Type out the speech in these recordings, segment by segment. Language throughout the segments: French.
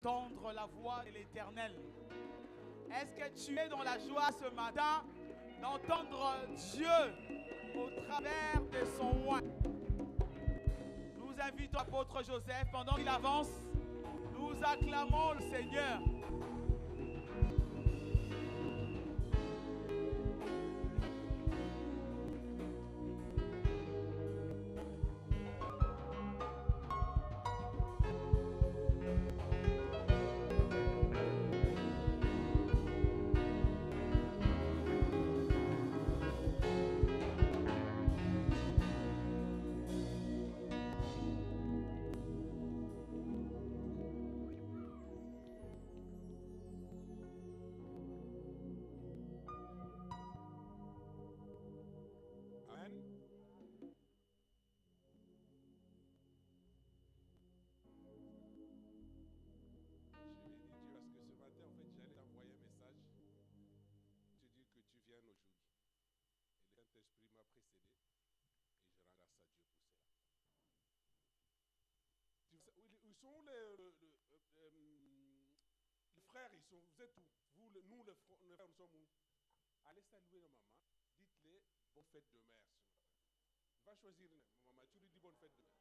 Entendre la voix de l'Éternel. Est-ce que tu es dans la joie ce matin d'entendre Dieu au travers de son oint? Nous invitons l'apôtre Joseph pendant qu'il avance. Nous acclamons le Seigneur. L'Esprit m'a précédé et je rends grâce à Dieu pour cela. Où sont les frères? Vous êtes où? Nous, les frères, nous sommes où? Allez saluer nos mamans. Dites-les bonne fête de mère ce matin. Va choisir une maman. Tu lui dis bonne fête de mère.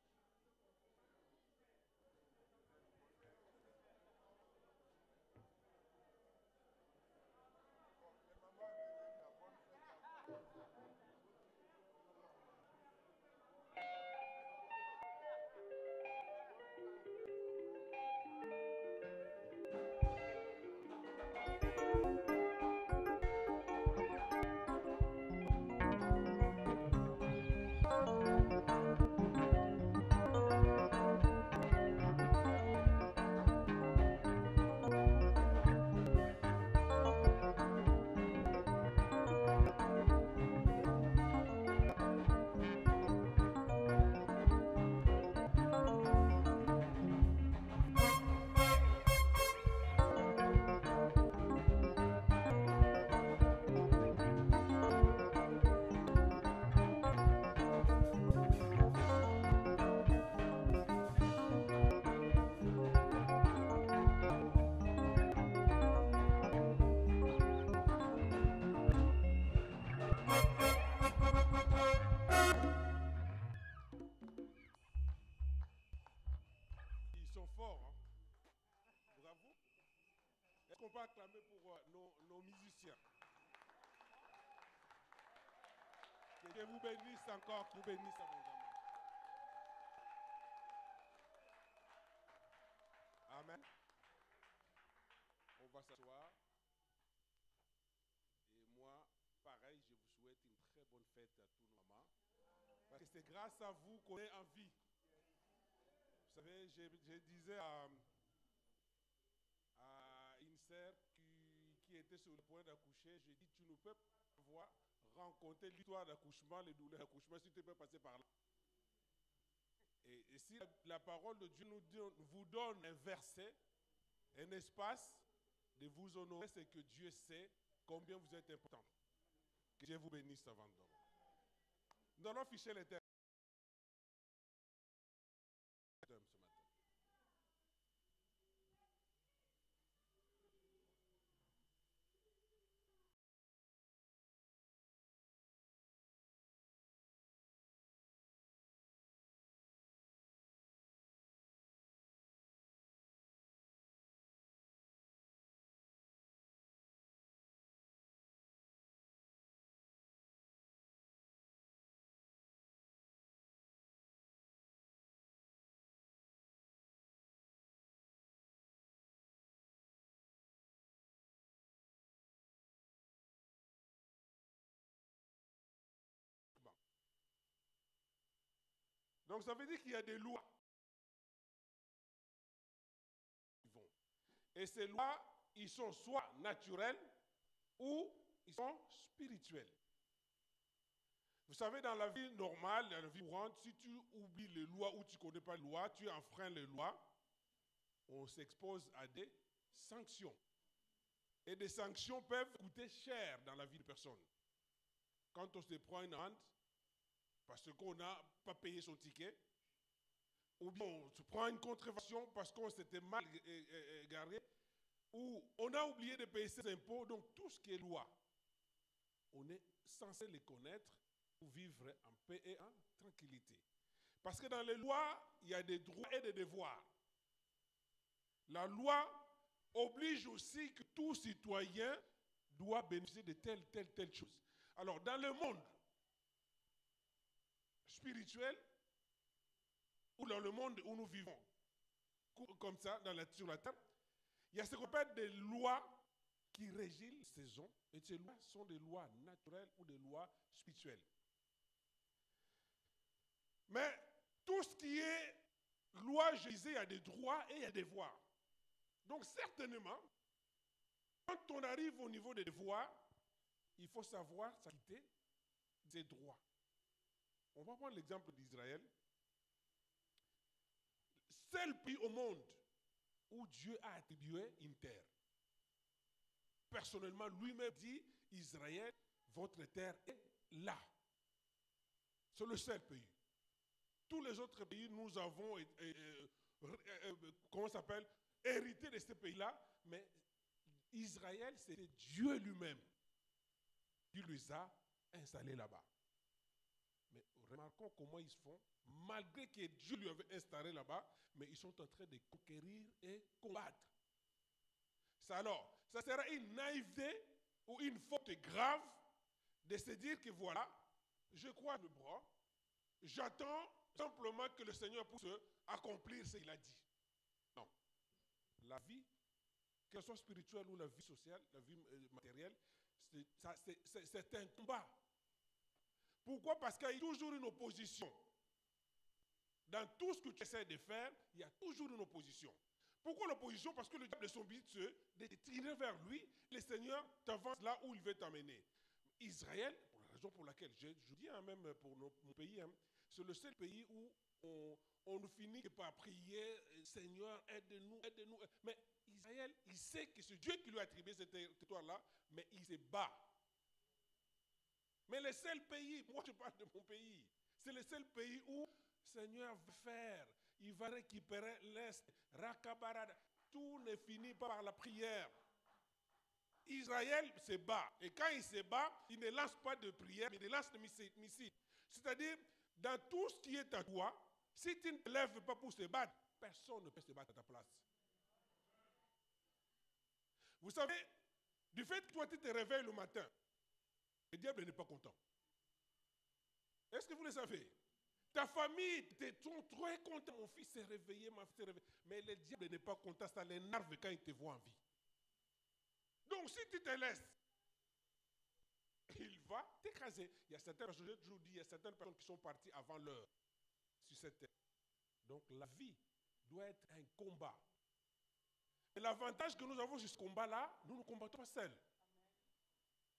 On peut acclamer pour nos musiciens. Que Dieu vous bénisse encore, que vous bénisse abondamment. Amen. On va s'asseoir. Et moi, pareil, je vous souhaite une très bonne fête à tous nos mamans. Parce que c'est grâce à vous qu'on est en vie. Vous savez, je disais à une sœur qui était sur le point d'accoucher, j'ai dit, tu ne peux pas rencontrer l'histoire d'accouchement, les douleurs d'accouchement, si tu peux passer par là. Et si la parole de Dieu vous donne un verset, un espace de vous honorer, c'est que Dieu sait combien vous êtes important. Que Dieu vous bénisse avant d'or. Nous allons afficher les termes ce matin. Bon. Donc ça veut dire qu'il y a des lois. Et ces lois, ils sont soit naturelles ou ils sont spirituels. Vous savez, dans la vie normale, dans la vie courante, si tu oublies les lois ou tu ne connais pas les lois, tu enfreins les lois, on s'expose à des sanctions. Et des sanctions peuvent coûter cher dans la vie de personne. Quand on se prend une amende, parce qu'on n'a pas payé son ticket, ou bien on se prend une contrefaçon parce qu'on s'était mal égaré, ou on a oublié de payer ses impôts. Donc tout ce qui est loi, on est censé les connaître pour vivre en paix et en tranquillité. Parce que dans les lois, il y a des droits et des devoirs. La loi oblige aussi que tout citoyen doit bénéficier de telle chose. Alors, dans le monde spirituel, ou dans le monde où nous vivons, comme ça, sur la terre, il y a ce qu'on appelle des lois qui régissent les saisons, et ces lois sont des lois naturelles ou des lois spirituelles. Mais tout ce qui est loi, je disais, il y a des droits et il y a des devoirs. Donc certainement, quand on arrive au niveau des devoirs, il faut savoir s'acquitter des droits. On va prendre l'exemple d'Israël. Seul pays au monde où Dieu a attribué une terre. Personnellement, lui-même dit, Israël, votre terre est là. C'est le seul pays. Tous les autres pays, nous avons, comment ça s'appelle, hérité de ces pays-là, mais Israël, c'était Dieu lui-même qui les a installés là-bas. Mais remarquons comment ils font, malgré que Dieu lui avait installé là-bas, mais ils sont en train de conquérir et combattre. Alors, ça sera une naïveté ou une faute grave de se dire que voilà, je crois le bras, j'attends simplement que le Seigneur puisse accomplir ce qu'il a dit. Non. La vie, qu'elle soit spirituelle ou la vie sociale, la vie matérielle, c'est un combat. Pourquoi? Parce qu'il y a toujours une opposition. Dans tout ce que tu essaies de faire, il y a toujours une opposition. Pourquoi l'opposition? Parce que le diable de son but, c'est de tirer vers lui. Le Seigneur t'avance là où il veut t'amener. Israël, pour la raison pour laquelle, je dis même pour mon pays, c'est le seul pays où on ne finit que par prier, Seigneur, aide-nous, aide-nous. Mais Israël, il sait que c'est Dieu qui lui a attribué cette territoire-là, mais il se bat. Mais le seul pays, moi je parle de mon pays, c'est le seul pays où Seigneur va faire, il va récupérer l'Est, Rakabarada, tout ne finit pas par la prière. Israël se bat, et quand il se bat, il ne lance pas de prière, mais il lance des missiles. C'est-à-dire, dans tout ce qui est à toi, si tu ne te lèves pas pour se battre, personne ne peut se battre à ta place. Vous savez, du fait que toi tu te réveilles le matin, le diable n'est pas content. Est-ce que vous le savez? Ta famille sont très contents. Mon fils s'est réveillé, ma fille s'est réveillée. Mais le diable n'est pas content, ça l'énerve quand il te voit en vie. Donc si tu te laisses, il va t'écraser. Il y a certaines personnes, je vous dis, il y a certaines personnes qui sont parties avant l'heure sur cette terre. Donc la vie doit être un combat. Et l'avantage que nous avons sur ce combat-là, nous ne combattons pas seuls.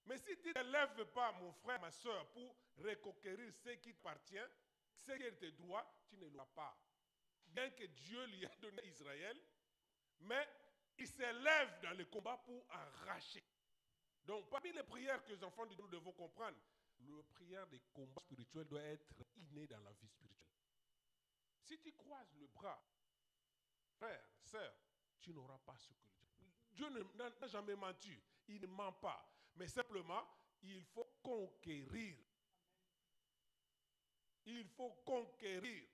Mais si tu ne lèves pas, mon frère, ma soeur, pour reconquérir ce qui t'appartient, ce qui est tes droits, tu ne l'auras pas. Bien que Dieu lui a donné Israël, mais il se lève dans le combat pour arracher. Donc, parmi les prières que les enfants de Dieu nous devons comprendre, la prière des combats spirituels doit être innée dans la vie spirituelle. Si tu croises le bras, frère, sœur, tu n'auras pas ce que Dieu n'a jamais menti. Il ne ment pas. Mais simplement, il faut conquérir. Il faut conquérir.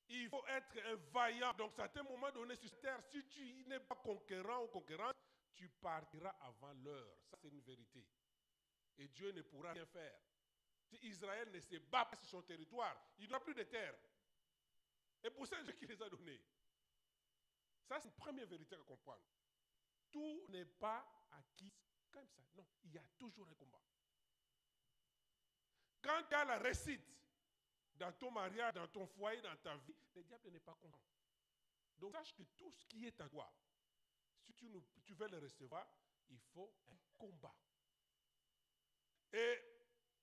Il faut être un vaillant. Donc, à un moment donné sur cette terre, si tu n'es pas conquérant ou conquérante, tu partiras avant l'heure. Ça, c'est une vérité. Et Dieu ne pourra rien faire. Si Israël ne se bat pas sur son territoire, il n'aura plus de terre. Et pour ça, Dieu qui les a donnés. Ça, c'est une première vérité à comprendre. Tout n'est pas acquis comme ça. Non, il y a toujours un combat. Quand tu as la réussite dans ton mariage, dans ton foyer, dans ta vie, le diable n'est pas content. Donc sache que tout ce qui est à toi, si tu veux le recevoir, il faut un combat. Et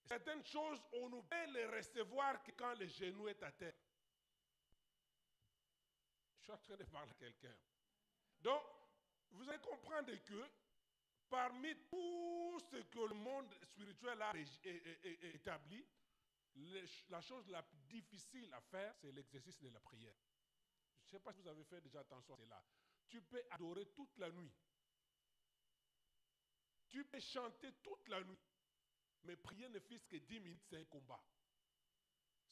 certaines choses, on ne peut les recevoir que quand le genou est à terre. Je suis en train de parler à quelqu'un. Donc, vous allez comprendre que parmi tout ce que le monde spirituel a établi, la chose la plus difficile à faire, c'est l'exercice de la prière. sais pas si vous avez fait déjà attention à cela. Tu peux adorer toute la nuit. Tu peux chanter toute la nuit. Mais prier ne fût-ce que 10 minutes, c'est un combat.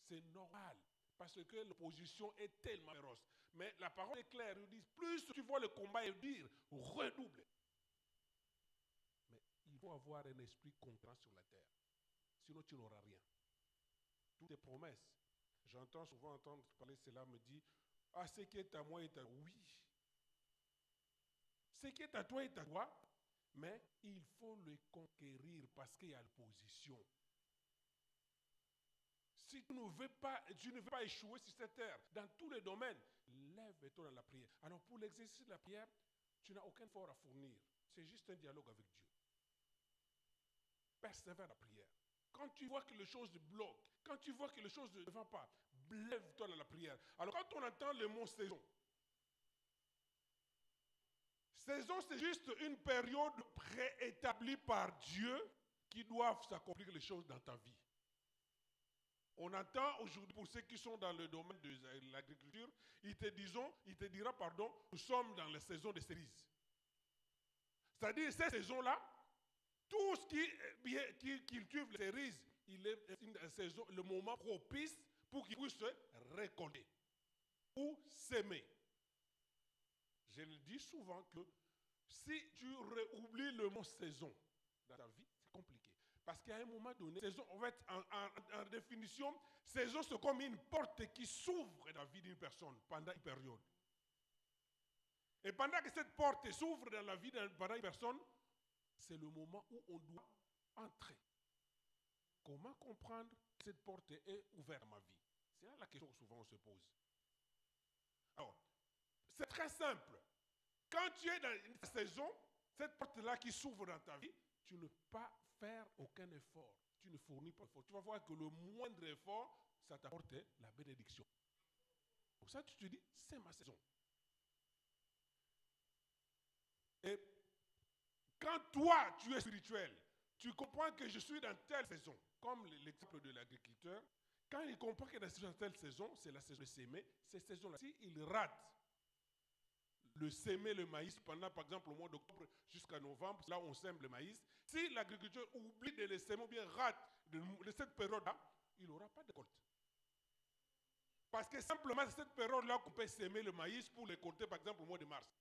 C'est normal. Parce que l'opposition est tellement féroce. Mais la parole est claire. Ils disent, plus tu vois le combat et dire, redouble. Mais il faut avoir un esprit content sur la terre. Sinon, tu n'auras rien. Toutes tes promesses. J'entends souvent entendre parler cela, me dit, ah, ce qui est à moi est à toi. Oui. Ce qui est à toi est à toi, mais il faut le conquérir parce qu'il y a l'opposition. Si tu ne veux pas échouer sur cette terre, dans tous les domaines, lève-toi dans la prière. Alors pour l'exercice de la prière, tu n'as aucun effort à fournir. C'est juste un dialogue avec Dieu. Persévère la prière. Quand tu vois que les choses bloquent, quand tu vois que les choses ne vont pas, lève-toi dans la prière. Alors quand on entend le mot saison, saison c'est juste une période préétablie par Dieu qui doivent s'accomplir les choses dans ta vie. On entend aujourd'hui, pour ceux qui sont dans le domaine de l'agriculture, il te dira, nous sommes dans la saison des cerises. C'est-à-dire, cette saison-là, tout ce qui cultive les cerises, il est une saison, le moment propice pour qu'ils puissent se récolter ou s'aimer. Je le dis souvent que si tu oublies le mot saison dans ta vie, c'est compliqué. Parce qu'à un moment donné, saison, en fait, en définition, saison c'est comme une porte qui s'ouvre dans la vie d'une personne pendant une période. Et pendant que cette porte s'ouvre dans la vie pendant une personne, c'est le moment où on doit entrer. Comment comprendre que cette porte est ouverte dans ma vie? C'est là la question que souvent on se pose. Alors, c'est très simple. Quand tu es dans une saison, cette porte-là qui s'ouvre dans ta vie, tu ne peux pas faire aucun effort. Tu ne fournis pas d'effort. Tu vas voir que le moindre effort, ça t'apporte la bénédiction. Pour ça, tu te dis, c'est ma saison. Et quand toi, tu es spirituel, tu comprends que je suis dans telle saison, comme l'exemple de l'agriculteur, quand il comprend que dans telle saison, c'est la saison de s'aimer, cette saison-là, s'il rate le s'aimer le maïs pendant, par exemple, le mois d'octobre jusqu'à novembre, là on sème le maïs, si l'agriculteur oublie de le s'aimer ou bien rate de cette période-là, il n'aura pas de récolte. Parce que simplement, c'est cette période-là qu'on peut s'aimer le maïs pour le récolter, par exemple, au mois de mars.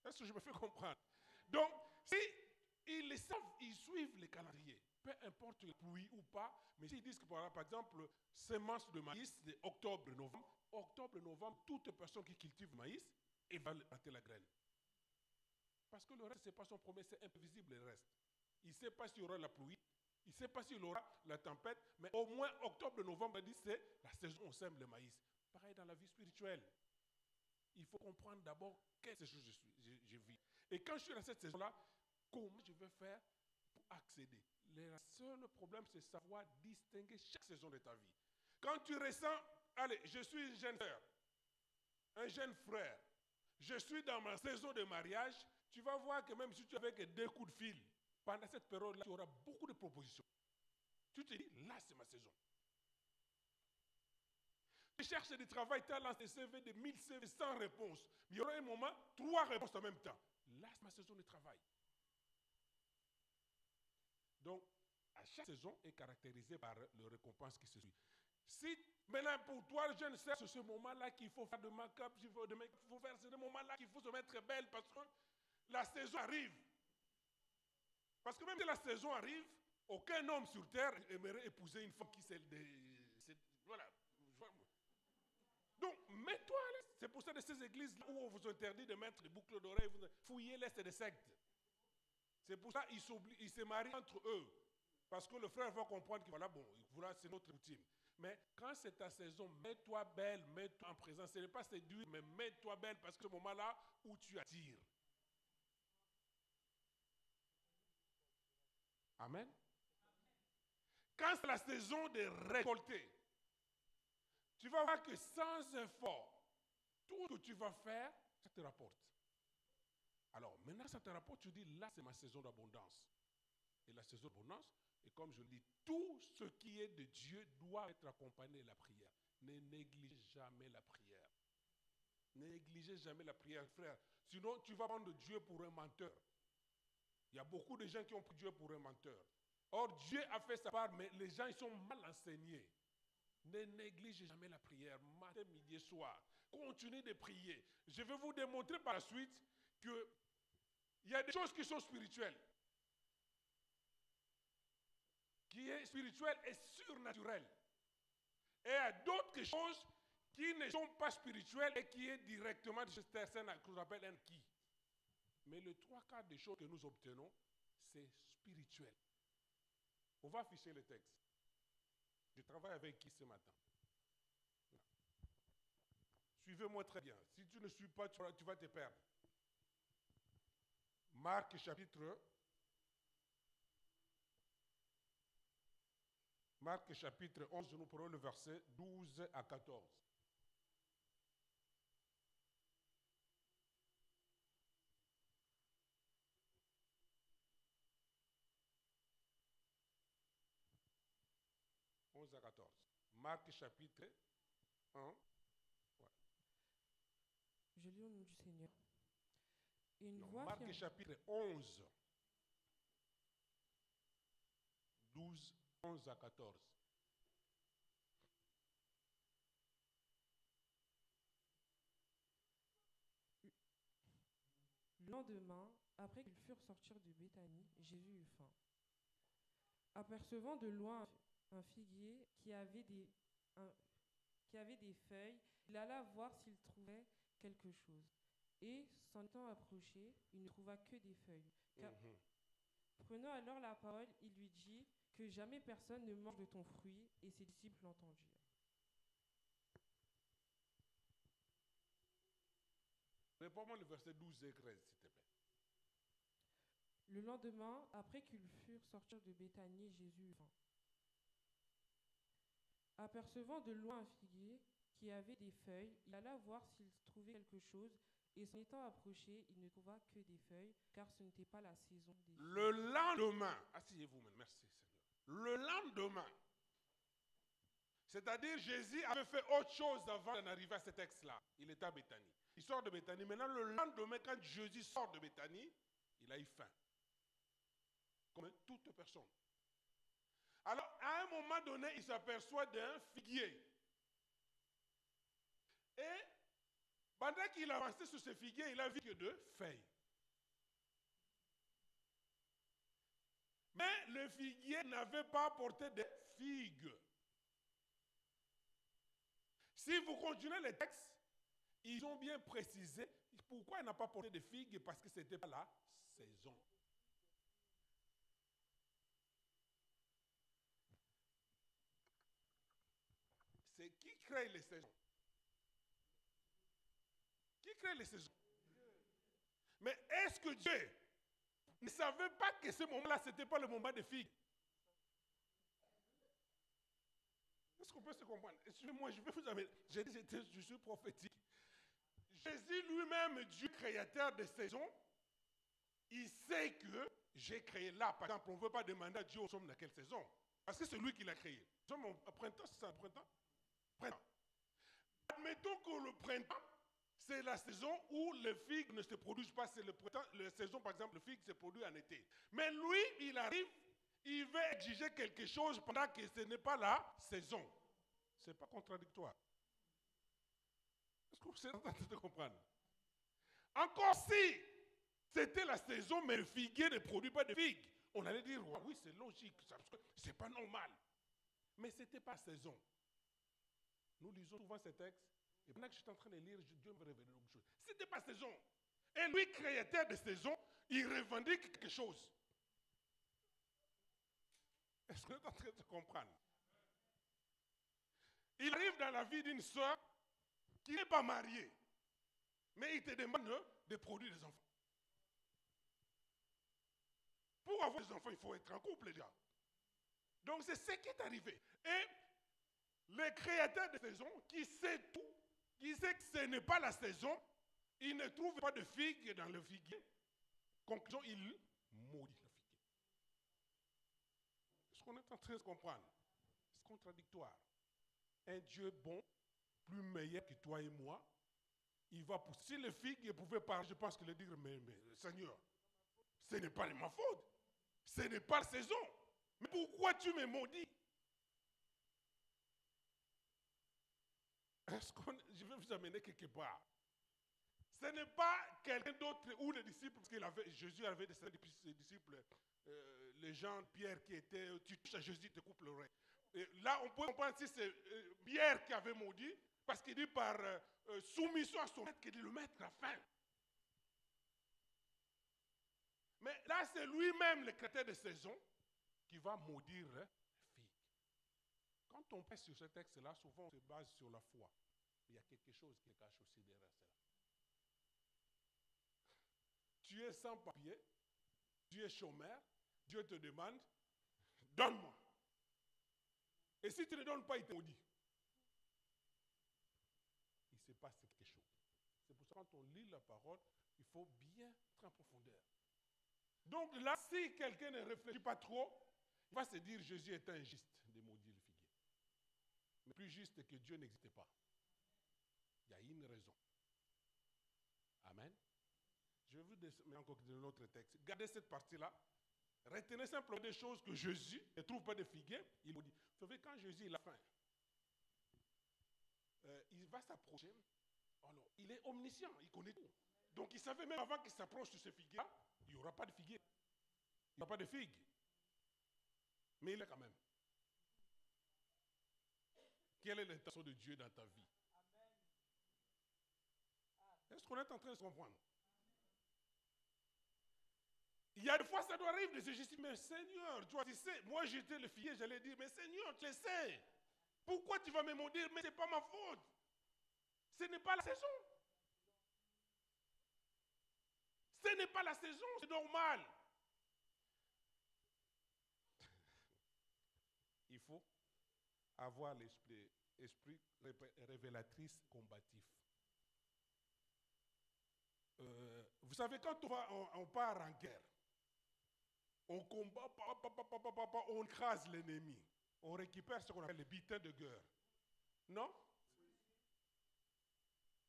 Est-ce que je me fais comprendre? Donc, si ils savent, ils suivent les calendriers, peu importe la pluie ou pas, mais s'ils disent que, par exemple, semence de maïs, c'est octobre, novembre, toute personne qui cultive le maïs, il va planter la graine. Parce que le reste, ce n'est pas son problème, c'est imprévisible le reste. Il ne sait pas s'il y aura la pluie, il ne sait pas s'il y aura la tempête, mais au moins octobre, novembre, il dit c'est la saison où on sème le maïs. Pareil dans la vie spirituelle. Il faut comprendre d'abord quelle chose je vis. Et quand je suis dans cette saison-là, comment je vais faire pour accéder? Le seul problème, c'est savoir distinguer chaque saison de ta vie. Quand tu ressens, allez, je suis une jeune sœur, un jeune frère, je suis dans ma saison de mariage, tu vas voir que même si tu avais que 2 coups de fil, pendant cette période-là, tu auras beaucoup de propositions. Tu te dis, là, c'est ma saison. Tu cherches du travail, tu as lancé des CV de 1000 CV sans réponse. Mais il y aura un moment, 3 réponses en même temps. Là, c'est ma saison de travail. Donc, à chaque saison est caractérisée par le récompense qui se suit. Si maintenant pour toi, jeune sœur, c'est ce moment-là qu'il faut faire de make-up, il faut faire ce moment-là qu'il faut se mettre belle parce que la saison arrive. Parce que même si la saison arrive, aucun homme sur terre aimerait épouser une femme qui voilà. Donc, mets-toi à l'aise. C'est pour ça que ces églises où on vous interdit de mettre des boucles d'oreilles, fouillez-les, c'est des sectes. C'est pour ça qu'ils se marient entre eux. Parce que le frère va comprendre que voilà, bon, voilà, c'est notre routine. Mais quand c'est ta saison, mets-toi belle, mets-toi en présence. Ce n'est pas séduire, mais mets-toi belle parce que c'est ce moment-là où tu attires. Amen. Quand c'est la saison de récolter, tu vas voir que sans effort, tout ce que tu vas faire, ça te rapporte. Alors, maintenant, ça te rapporte, tu dis, là, c'est ma saison d'abondance. Et la saison d'abondance, et comme je le dis, tout ce qui est de Dieu doit être accompagné de la prière. Ne négligez jamais la prière. Ne négligez jamais la prière, frère. Sinon, tu vas prendre Dieu pour un menteur. Il y a beaucoup de gens qui ont pris Dieu pour un menteur. Or, Dieu a fait sa part, mais les gens ils sont mal enseignés. Ne négligez jamais la prière, matin, midi et soir. Continuez de prier. Je vais vous démontrer par la suite qu'il y a des choses qui sont spirituelles. Qui est spirituel et surnaturel. Et il y a d'autres choses qui ne sont pas spirituelles et qui est directement de cette personne qu'on appelle un qui. Mais le trois quarts des choses que nous obtenons, c'est spirituel. On va afficher le texte. Je travaille avec qui ce matin? Suivez-moi très bien. Si tu ne suis pas, tu vas te perdre. Marc chapitre 11, nous prenons le verset 12 à 14. À 14. Marc chapitre 1. Ouais. Je lis au nom du Seigneur. Marc chapitre 11. 11 à 14. Le lendemain, après qu'ils furent sortis de Béthanie, Jésus eut faim. Apercevant de loin un figuier qui avait des feuilles, il alla voir s'il trouvait quelque chose. Et, s'en étant approché, il ne trouva que des feuilles. Prenant alors la parole, il lui dit que jamais personne ne mange de ton fruit, et ses disciples l'entendirent. Réponds-moi le verset 12 et 13, s'il te plaît. Le lendemain, après qu'ils furent sortis de Béthanie, Jésus eut faim. Apercevant de loin un figuier qui avait des feuilles, il alla voir s'il trouvait quelque chose, et s'en étant approché, il ne trouva que des feuilles, car ce n'était pas la saison des feuilles. Le lendemain, asseyez-vous, merci Seigneur. Le lendemain, c'est-à-dire Jésus avait fait autre chose avant d'en arriver à ce texte-là. Il était à Béthanie. Il sort de Béthanie. Maintenant, le lendemain, quand Jésus sort de Béthanie, il a eu faim. Comme toute personne. Alors, à un moment donné, il s'aperçoit d'un figuier. Et pendant qu'il avançait sur ce figuier, il a vu que deux feuilles. Mais le figuier n'avait pas porté de figues. Si vous continuez les textes, ils ont bien précisé pourquoi il n'a pas porté de figues, parce que ce n'était pas la saison. C'est qui crée les saisons? Qui crée les saisons? Mais est-ce que Dieu ne savait pas que ce moment-là, ce n'était pas le moment des figues? Est-ce qu'on peut se comprendre? Excusez-moi, je vais vous amener. J'ai dit, je suis prophétique. Jésus lui-même, Dieu créateur des saisons, il sait que j'ai créé là. Par exemple, on ne veut pas demander à Dieu, nous sommes dans quelle saison? Parce que c'est lui qui l'a créé. Nous sommes au printemps, c'est ça, le printemps? Printemps. Admettons que le printemps, c'est la saison où les figues ne se produisent pas. C'est le printemps, la saison, par exemple, le figue se produit en été. Mais lui, il arrive, il veut exiger quelque chose pendant que ce n'est pas la saison. Ce n'est pas contradictoire. Est-ce que vous êtes en train de comprendre? Encore si c'était la saison, mais le figuier ne produit pas de figues, on allait dire, oui, c'est logique, c'est pas normal. Mais ce n'était pas saison. Nous lisons souvent ces textes, et pendant que je suis en train de lire, Dieu me révèle quelque chose. Ce n'était pas saison. Et lui, créateur de saison, il revendique quelque chose. Est-ce que vous êtes en train de comprendre? Il arrive dans la vie d'une soeur qui n'est pas mariée, mais il te demande de produire des enfants. Pour avoir des enfants, il faut être en couple déjà. Donc c'est ce qui est arrivé. Et le créateur de saison, qui sait tout, qui sait que ce n'est pas la saison, il ne trouve pas de figues dans le figuier. Conclusion, il maudit le figuier. Est-ce qu'on est en train de comprendre? C'est contradictoire. Un Dieu bon, plus meilleur que toi et moi, il va pousser. Si le figue pouvait parler, je pense qu'il allait dire, mais Seigneur, ce n'est pas de ma faute. Ce n'est pas la saison. Mais pourquoi tu me maudis? Je vais vous amener quelque part. Ce n'est pas quelqu'un d'autre ou les disciples, parce que Jésus avait des disciples, les gens, Pierre qui était, tu touches à Jésus, te coupe l'oreille. Là, on peut comprendre si c'est Pierre qui avait maudit, parce qu'il dit par soumission à son maître, qu'il dit le maître a faim. Mais là, c'est lui-même, le chrétien de saison, qui va maudire les filles. Quand on pèse sur ce texte-là, souvent on se base sur la foi. Il y a quelque chose qui cache aussi derrière cela. Tu es sans papier, tu es chômeur, Dieu te demande, donne-moi. Et si tu ne donnes pas, il te maudit. Il se passe quelque chose. C'est pour ça que quand on lit la parole, il faut bien être en profondeur. Donc là, si quelqu'un ne réfléchit pas trop, il va se dire Jésus est injuste de maudire le figuier. Mais plus juste que Dieu n'existait pas. Il y a une raison. Amen. Je vais vous donner encore un autre texte. Gardez cette partie-là. Retenez simplement des choses que Jésus ne trouve pas de figuier. Il maudit. Vous savez, quand Jésus il a faim, il va s'approcher. Alors, il est omniscient, il connaît tout. Donc il savait même avant qu'il s'approche de ce figuier-là, il n'y aura pas de figuier. Il n'y aura pas de figue. Mais il est quand même. Quelle est l'intention de Dieu dans ta vie? Est-ce qu'on est en train de se comprendre? Il y a des fois, ça doit arriver de se dire, mais Seigneur, tu sais, moi j'étais le figuier, j'allais dire, mais Seigneur, tu le sais. Pourquoi tu vas me maudire? Mais ce n'est pas ma faute. Ce n'est pas la saison. Ce n'est pas la saison, c'est normal. Il faut avoir l'esprit révélatrice combatif. Vous savez, quand on part en guerre, on combat, on écrase l'ennemi. On récupère ce qu'on appelle les butins de guerre. Non?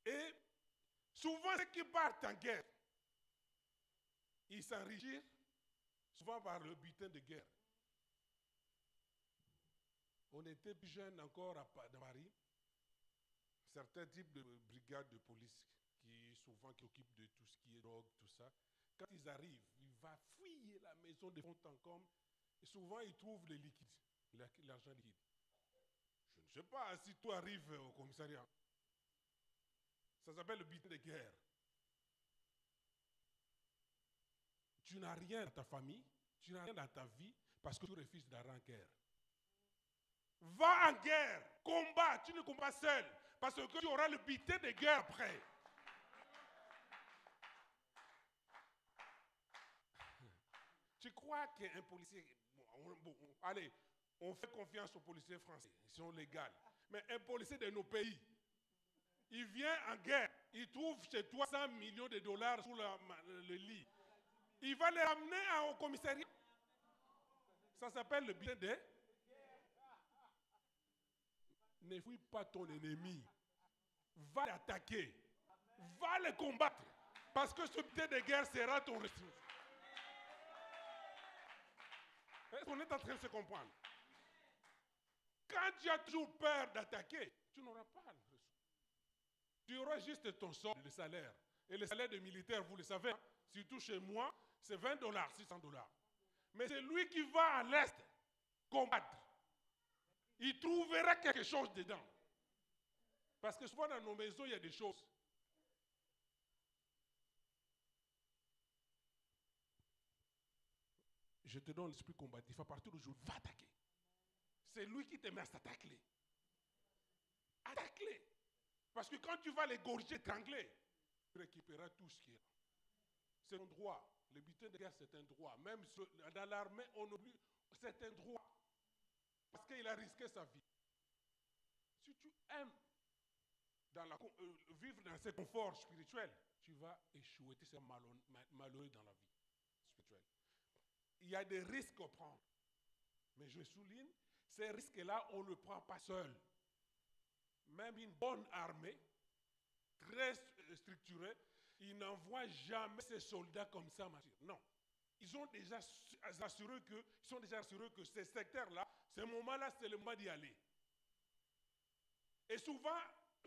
Et souvent, ceux qui partent en guerre, ils s'enrichissent souvent par le butin de guerre. On était plus jeunes encore à Paris, certains types de brigades de police qui occupent de tout ce qui est drogue, tout ça. Quand ils arrivent, ils vont fouiller la maison de fond en comble et souvent ils trouvent les liquides, l'argent liquide. Je ne sais pas si toi arrives au commissariat. Ça s'appelle le butin de guerre. Tu n'as rien dans ta famille, tu n'as rien dans ta vie parce que tu refuses d'aller en guerre. Va en guerre, combat, tu ne combats seul parce que tu auras le butin de guerre après. Tu crois qu'un policier... allez, on fait confiance aux policiers français, ils sont légaux. Mais un policier de nos pays, il vient en guerre, il trouve chez toi 100 millions de dollars sous le lit. Il va les ramener au commissariat. Ça s'appelle le butin de... Ne fuis pas ton ennemi. Va l'attaquer. Va le combattre. Parce que ce butin de guerre sera ton ressource. Est-ce qu'on est en train de se comprendre? Quand tu as toujours peur d'attaquer, tu n'auras pas le ressource. Tu auras juste ton solde de salaire. Et le salaire de militaire, vous le savez, hein, surtout chez moi, c'est $20, $600. Mais c'est lui qui va à l'Est combattre. Il trouvera quelque chose dedans. Parce que souvent dans nos maisons, il y a des choses. Je te donne l'esprit combatif. À partir d'aujourd'hui, va attaquer. C'est lui qui te met à s'attaquer. Attaque-les. Parce que quand tu vas l'égorger, t'angler, tu récupéreras tout ce qui est là. C'est un droit. Le butin de guerre, c'est un droit. Même dans l'armée, on oublie, c'est un droit. Parce qu'il a risqué sa vie. Si tu aimes vivre dans ce confort spirituel, tu vas échouer. Tu seras malheureux dans la vie spirituelle. Il y a des risques à prendre. Mais je souligne, ces risques-là, on ne le prend pas seul. Même une bonne armée, très structuré, il n'envoie jamais ses soldats comme ça marcher. Non. Ils sont déjà assurés que ces secteurs-là, ce moment-là, c'est le moment d'y aller. Et souvent,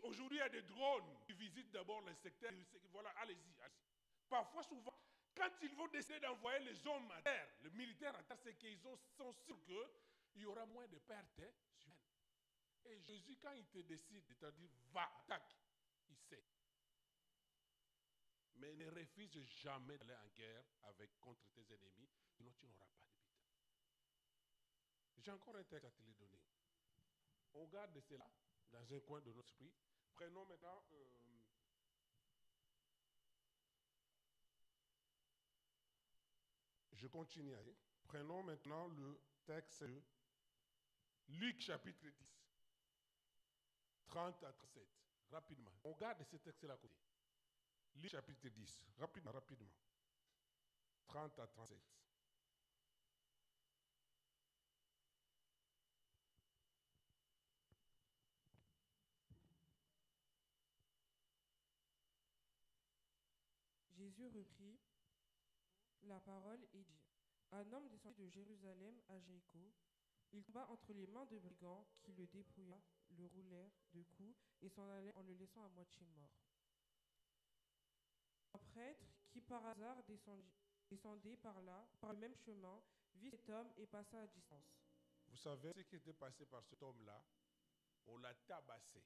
aujourd'hui, il y a des drones qui visitent d'abord les secteurs. Voilà, allez-y, allez-y. Parfois, souvent, quand ils vont décider d'envoyer les hommes à terre, les militaires à terre, c'est qu'ils sont sûrs qu'il y aura moins de pertes humaines. Et Jésus, quand il te décide de te dire, va, attaque, il sait. Mais ne refuse jamais d'aller en guerre contre tes ennemis, sinon tu n'auras pas de victoire. J'ai encore un texte à te le donner. On garde cela dans un coin de notre esprit. Prenons maintenant... je continue. Prenons maintenant le texte de Luc chapitre 10, 30 à 37. Rapidement. On garde ce texte-là à côté. Luc chapitre 10, rapidement. 30 à 37. Jésus reprit la parole et dit, un homme descendit de Jérusalem à Jéricho. Il tomba entre les mains de brigands qui le dépouillèrent, le roulèrent de coups et s'en allèrent en le laissant à moitié mort. Un prêtre qui par hasard descendait par là, par le même chemin, vit cet homme et passa à distance. Vous savez ce qui était passé par cet homme-là? On l'a tabassé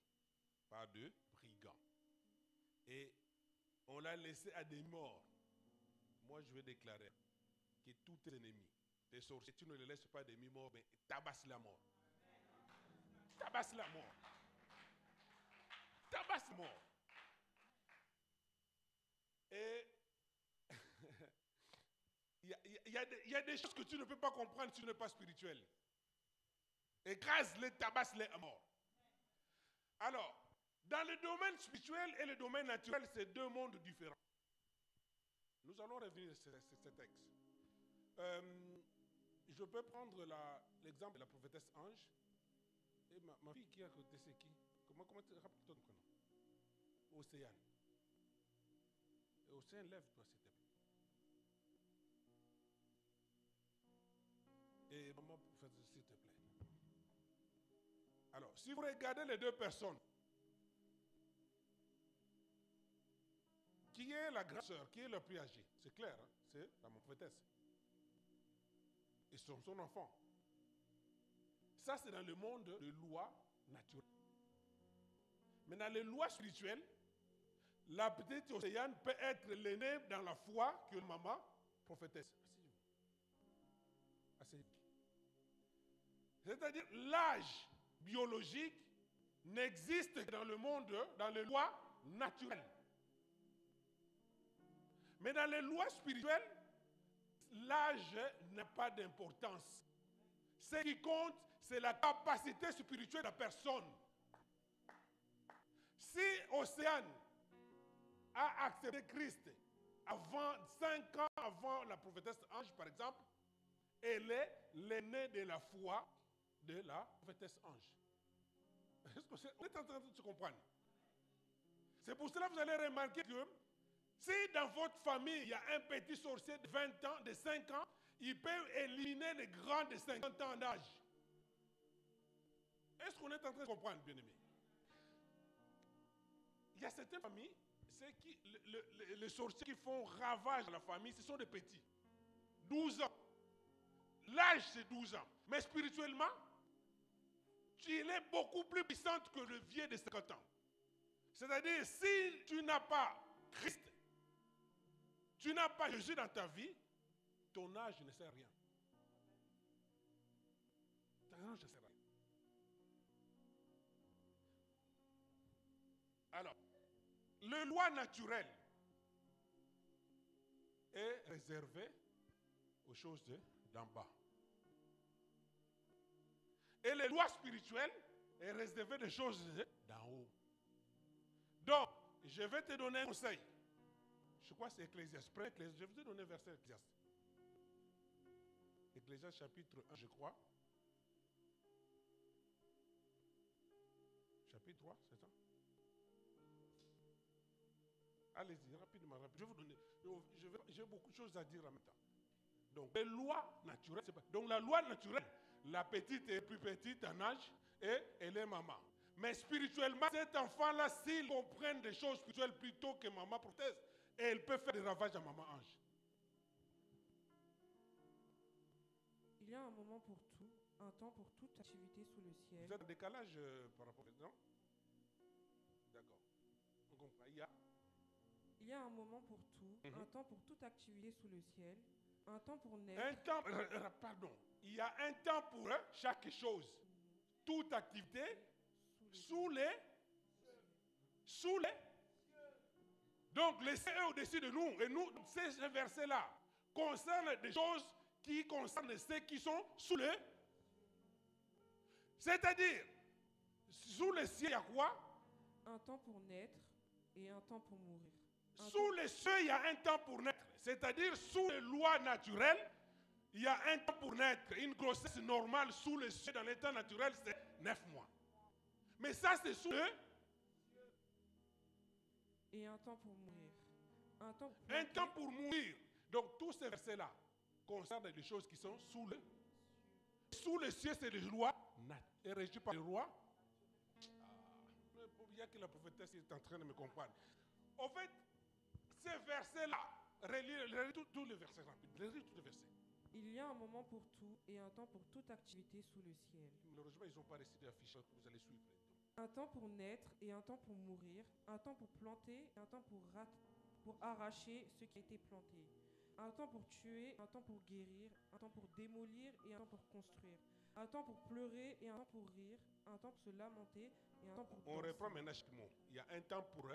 par deux brigands. Et on l'a laissé à des morts. Moi, je vais déclarer que tous tes ennemis, tes sorciers, tu ne les laisses pas des morts, mais tabasse la mort. Tabasse la mort. Tabasse la mort. Et il y a des choses que tu ne peux pas comprendre si tu n'es pas spirituel. Écrase-les, tabasse-les à mort. Alors, dans le domaine spirituel et le domaine naturel, c'est deux mondes différents. Nous allons revenir sur ce texte. Je peux prendre l'exemple de la prophétesse Ange. Et ma fille qui est à côté, c'est qui? Comment tu rappelles ton prénom? Océane. Et Océane, lève-toi, s'il te plaît. Et maman, s'il te plaît. Alors, si vous regardez les deux personnes, qui est la grande sœur, qui est la plus âgée? C'est clair, hein? C'est la prophétesse. Et son enfant. Ça, c'est dans le monde de lois naturelles. Mais dans les lois spirituelles, la petite Océane peut être l'aînée dans la foi que maman prophétesse. Asseyez-vous. C'est-à-dire, l'âge biologique n'existe que dans le monde, dans les lois naturelles. Mais dans les lois spirituelles, l'âge n'a pas d'importance. Ce qui compte, c'est la capacité spirituelle de la personne. Si Océane a accepté Christ avant 5 ans avant la prophétesse Ange, par exemple, elle est l'aînée de la foi de la prophétesse Ange. On est en train de se comprendre. C'est pour cela que vous allez remarquer que si dans votre famille, il y a un petit sorcier de 20 ans, de 5 ans, il peut éliminer les grands de 50 ans d'âge. Est-ce qu'on est en train de comprendre, bien-aimés? Il y a certaines familles, les sorciers qui font ravage à la famille, ce sont des petits. 12 ans. L'âge, c'est 12 ans. Mais spirituellement, tu es beaucoup plus puissante que le vieux de 50 ans. C'est-à-dire, si tu n'as pas Christ, tu n'as pas Jésus dans ta vie, ton âge ne sert à rien. Ton âge ne sert à rien. Alors, le loi naturelle est réservée aux choses d'en bas. Et les lois spirituelles est réservée des choses d'en haut. Donc, je vais te donner un conseil. Je crois que c'est Ecclésiaste. Je vais te donner un verset Ecclésiaste. Ecclésiaste chapitre 1, je crois. Chapitre 3, c'est ça? Allez-y, rapidement. Je vais vous donner. J'ai beaucoup de choses à dire en même temps. Donc, les lois naturelles, c'est pas. Donc, la loi naturelle, la petite est plus petite en âge et elle est maman. Mais spirituellement, cet enfant-là, s'il comprend des choses spirituelles plutôt que maman prothèse, elle peut faire des ravages à maman ange. Il y a un moment pour tout, un temps pour toute activité sous le ciel. Vous êtes en décalage par rapport à non? D'accord. On comprend. Il y a un moment pour tout, un temps pour toute activité sous le ciel, un temps pour naître. Un temps, pardon. Il y a un temps pour chaque chose. Toute activité sous les. Donc, les cieux est au-dessus de nous. Et nous, ces versets-là concernent des choses qui concernent ceux qui sont sous le. C'est-à-dire, sous le ciel, il y a quoi? Un temps pour naître et un temps pour mourir. Sous les cieux, il y a un temps pour naître. C'est-à-dire, sous les lois naturelles, il y a un temps pour naître. Une grossesse normale sous les cieux, dans l'état naturel, c'est 9 mois. Mais ça, c'est sous le. Et un temps pour mourir. Un temps pour mourir. Donc, tous ces versets-là concernent des choses qui sont sous le. Sous le ciel, c'est les lois et régies par les lois. Il y a que la prophétesse est en train de me comprendre. En fait, ces versets-là, relis tous les versets rapides. Relis tous les versets. Il y a un moment pour tout et un temps pour toute activité sous le ciel. Malheureusement, ils n'ont pas réussi d'afficher, vous allez suivre. Un temps pour naître et un temps pour mourir, un temps pour planter et un temps pour arracher ce qui a été planté. Un temps pour tuer, un temps pour guérir, un temps pour démolir et un temps pour construire. Un temps pour pleurer et un temps pour rire, un temps pour se lamenter et un temps pour danser. On reprend maintenant chaque mot. Il y a un temps pour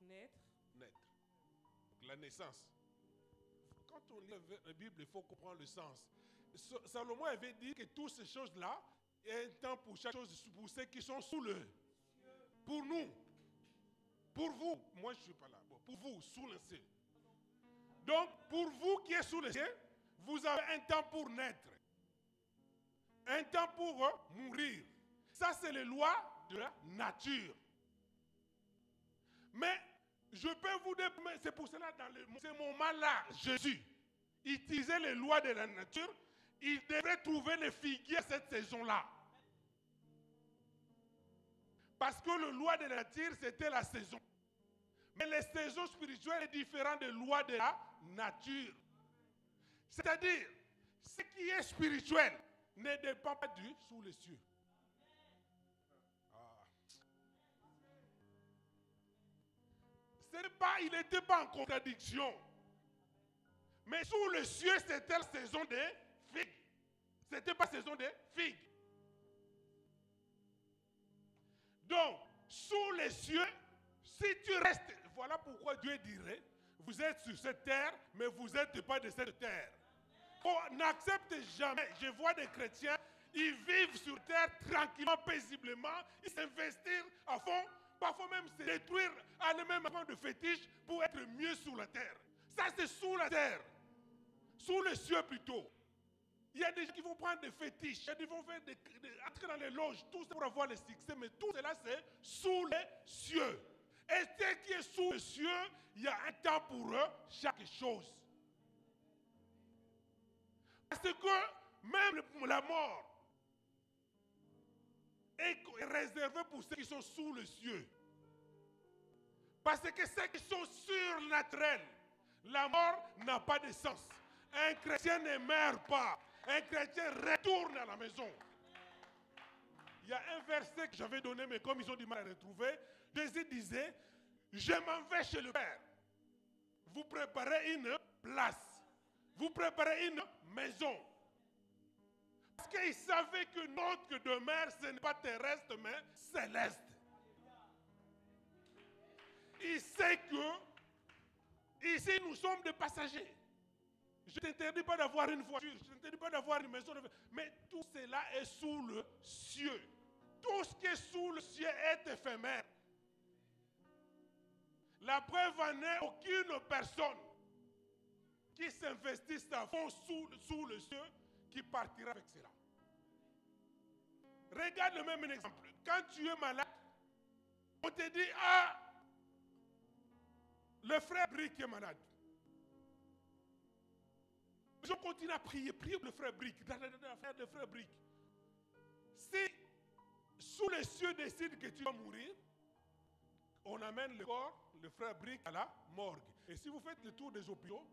naître. Donc, la naissance. Quand on lit la Bible, il faut comprendre le sens. Salomon avait dit que toutes ces choses-là, il y a un temps pour chaque chose, pour ceux qui sont sous le. Pour nous. Pour vous. Moi, je ne suis pas là. Bon, pour vous, sous le ciel. Donc, pour vous qui êtes sous le ciel, vous avez un temps pour naître. Un temps pour mourir. Ça, c'est les lois de la nature. Mais, je peux vous dire, c'est pour cela, dans ce moment-là, Jésus utilisait les lois de la nature. Il devrait trouver les figuiers cette saison-là. Parce que le loi de la nature, c'était la saison. Mais les saisons spirituelles sont différentes des lois de la nature. C'est-à-dire, ce qui est spirituel ne dépend pas du sous les cieux. Il n'était pas en contradiction. Mais sous le ciel, c'était la saison des figues. Ce n'était pas la saison des figues. Donc, sous les cieux, si tu restes, voilà pourquoi Dieu dirait, vous êtes sur cette terre, mais vous n'êtes pas de cette terre. On n'accepte jamais, je vois des chrétiens, ils vivent sur terre tranquillement, paisiblement, ils s'investissent à fond, parfois même se détruire à eux-mêmes avant de fétiche pour être mieux sous la terre. Ça, c'est sous la terre. Sous le ciel plutôt. Il y a des gens qui vont prendre des fétiches, il y a des gens qui vont entrer dans les loges, tout ça pour avoir le succès, mais tout cela, c'est sous les cieux. Et ce qui est sous les cieux, il y a un temps pour eux, chaque chose. Parce que même la mort est réservée pour ceux qui sont sous les cieux. Parce que ceux qui sont surnaturels, la mort n'a pas de sens. Un chrétien ne meurt pas. Un chrétien retourne à la maison. Il y a un verset que j'avais donné, mais comme ils ont du mal à retrouver, Jésus disait, je m'en vais chez le Père. Vous préparez une place. Vous préparez une maison. Parce qu'il savait que notre demeure, ce n'est pas terrestre, mais céleste. Il sait que ici, nous sommes des passagers. Je ne t'interdis pas d'avoir une voiture, je ne t'interdis pas d'avoir une maison, mais tout cela est sous le ciel. Tout ce qui est sous le ciel est éphémère. La preuve en est aucune personne qui s'investisse à fond sous le ciel qui partira avec cela. Regarde le même exemple. Quand tu es malade, on te dit, le frère Brick est malade. Je continue à prier pour le frère Brick, le frère Brick. Si sous les cieux décide que tu vas mourir, on amène le corps, le frère Brick, à la morgue. Et si vous faites le tour des hôpitaux,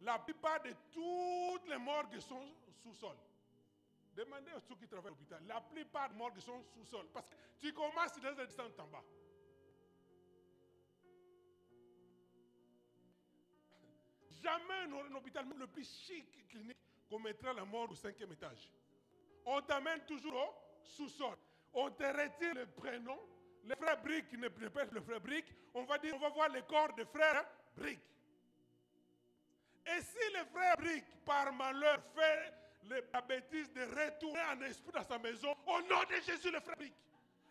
la plupart de toutes les morgues sont sous-sol. Demandez aux ceux qui travaillent à l'hôpital. La plupart des morgues sont sous-sol. Parce que tu commences dans le descente en bas. Jamais un hôpital, même le plus chic clinique, qu'on mettra la mort au 5e étage. On t'amène toujours au sous-sol. On te retire le prénom. Le frère Brick ne peut pas être le frère Brick. On va dire, on va voir le corps de frère Brick. Et si le frère Brick, par malheur, fait la bêtise de retourner en esprit dans sa maison, au nom de Jésus, le frère Brick.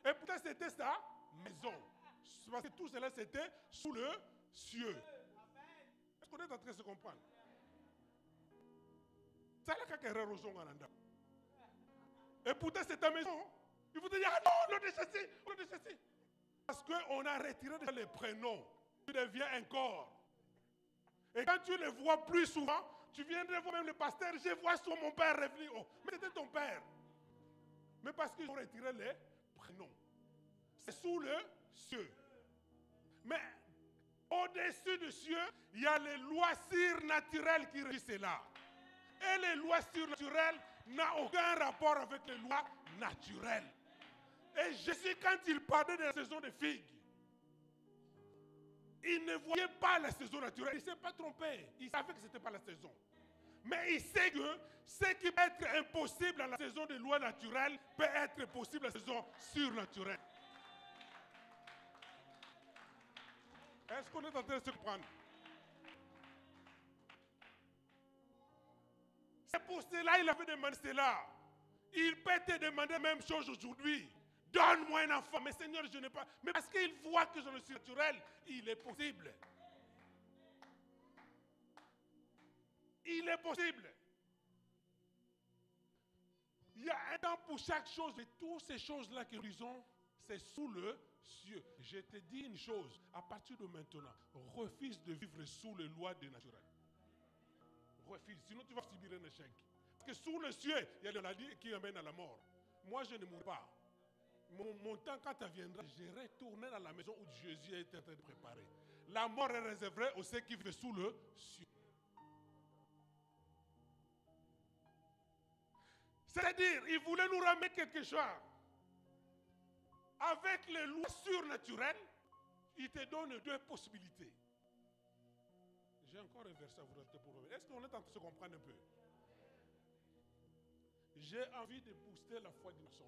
Et pourtant, c'était sa maison. Parce que tout cela, c'était sous le cieux. Est-ce qu'on est en train de se comprendre? Ça, là, quand et pourtant, c'est ta maison. Il faut te dire, ah non, non de ceci. Parce qu'on a retiré les prénoms. Tu deviens un corps. Et quand tu le vois plus souvent, tu viendrais voir même le pasteur, je vois sur mon père revenir. Oh, mais c'était ton père. Mais parce qu'ils ont retiré les prénoms. C'est sous le cieux. Mais au-dessus du cieux, il y a les lois surnaturelles qui régissent cela. Et les lois surnaturelles n'ont aucun rapport avec les lois naturelles. Et Jésus, quand il parlait de la saison des figues, il ne voyait pas la saison naturelle. Il ne s'est pas trompé. Il savait que ce n'était pas la saison. Mais il sait que ce qui peut être impossible dans la saison des lois naturelles peut être possible dans la saison surnaturelle. Est-ce qu'on est en train de se comprendre? C'est pour cela qu'il avait demandé cela. Il peut te demander la même chose aujourd'hui. Donne-moi un enfant. Mais Seigneur, je n'ai pas. Mais parce qu'il voit que je suis naturel, il est possible. Il est possible. Il y a un temps pour chaque chose. Et toutes ces choses-là que nous disons, c'est sous le cieux. Je te dis une chose. À partir de maintenant, refuse de vivre sous les lois du naturel. Refuse. Sinon, tu vas subir un échec. Parce que sous le cieux, il y a le maladie qui amène à la mort. Moi, je ne mourrai pas. Mon temps, quand ça viendra, je retournerai dans la maison où Jésus est en train de préparer. La mort est réservée aux ceux qui vivent sous le cieux. C'est-à-dire, il voulait nous ramener quelque chose. Avec les lois surnaturelles, il te donne deux possibilités. J'ai encore un verset à vous rajouter pour revenir. Est-ce qu'on est en train de se comprendre un peu? J'ai envie de booster la foi d'une personne.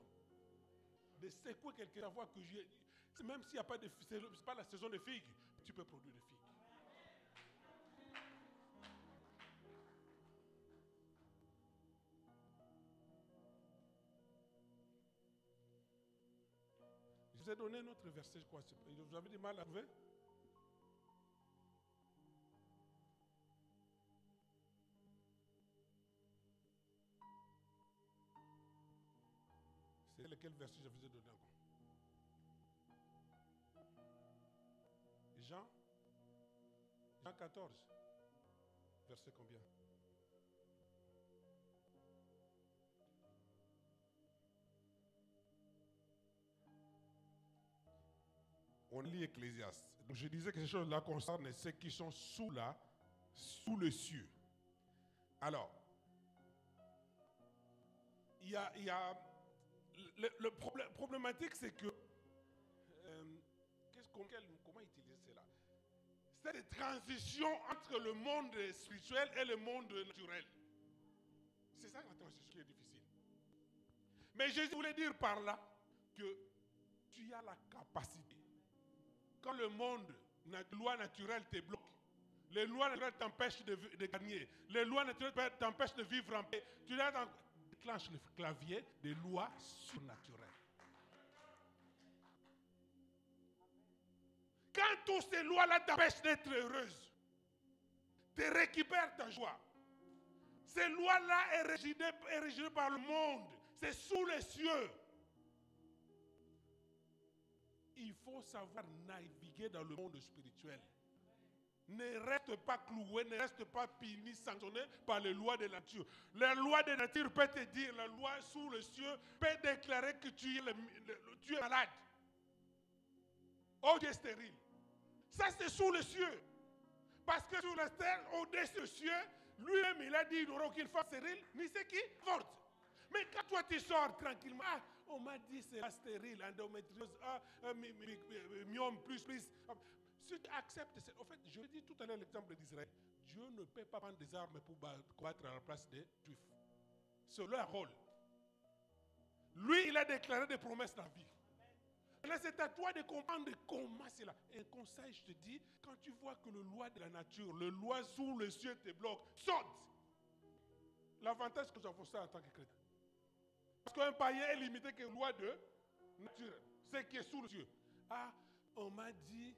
De secouer quelqu'un, savoir que même s'il n'y a pas de c'est pas la saison des figues, tu peux produire des figues. Je vous ai donné un autre verset, je crois. Vous avez du mal à trouver? C'est lequel verset je vous ai donné encore? Jean 14, verset combien? On lit Ecclésiaste. Donc je disais que ces choses-là concernent ceux qui sont sous le cieux. Alors, il y a le problématique, c'est que comment utiliser cela? C'est des transitions entre le monde spirituel et le monde naturel. C'est ça la transition qui est difficile. Mais Jésus voulait dire par là que tu as la capacité. Quand le monde, la loi naturelle te bloque, les lois naturelles t'empêchent de gagner, les lois naturelles t'empêchent de vivre en paix, tu déclenches le clavier des lois surnaturelles. Quand toutes ces lois-là t'empêchent d'être heureuse, te récupèrent ta joie. Ces lois-là est régies par le monde. C'est sous les cieux. Il faut savoir naviguer dans le monde spirituel. ne reste pas cloué, ne reste pas puni, sanctionné par les lois de la nature. La loi de la nature peut te dire, la loi sous le ciel peut déclarer que tu es malade. Oh, tu es stérile. Ça, c'est sous le ciel. Parce que sur la terre, au-dessus du ciel, lui-même, il a dit qu'il n'y aura aucune femme stérile, ni ce qui forte. Mais quand toi, tu sors tranquillement, ah, on m'a dit c'est la stérile, endométriose, myome, plus. Si tu acceptes, en fait, je dis tout à l'heure l'exemple d'Israël, Dieu ne peut pas prendre des armes pour combattre à la place des Juifs. C'est leur rôle. Lui, il a déclaré des promesses dans la vie. Là, c'est à toi de comprendre comment c'est là. Un conseil, je te dis, quand tu vois que le loi de la nature, le loi sous le ciel te bloque, saute. L'avantage que nous avons ça en tant que chrétien. Parce qu'un païen est limité que loi de nature, ce qui est sous le ciel. Ah, on m'a dit,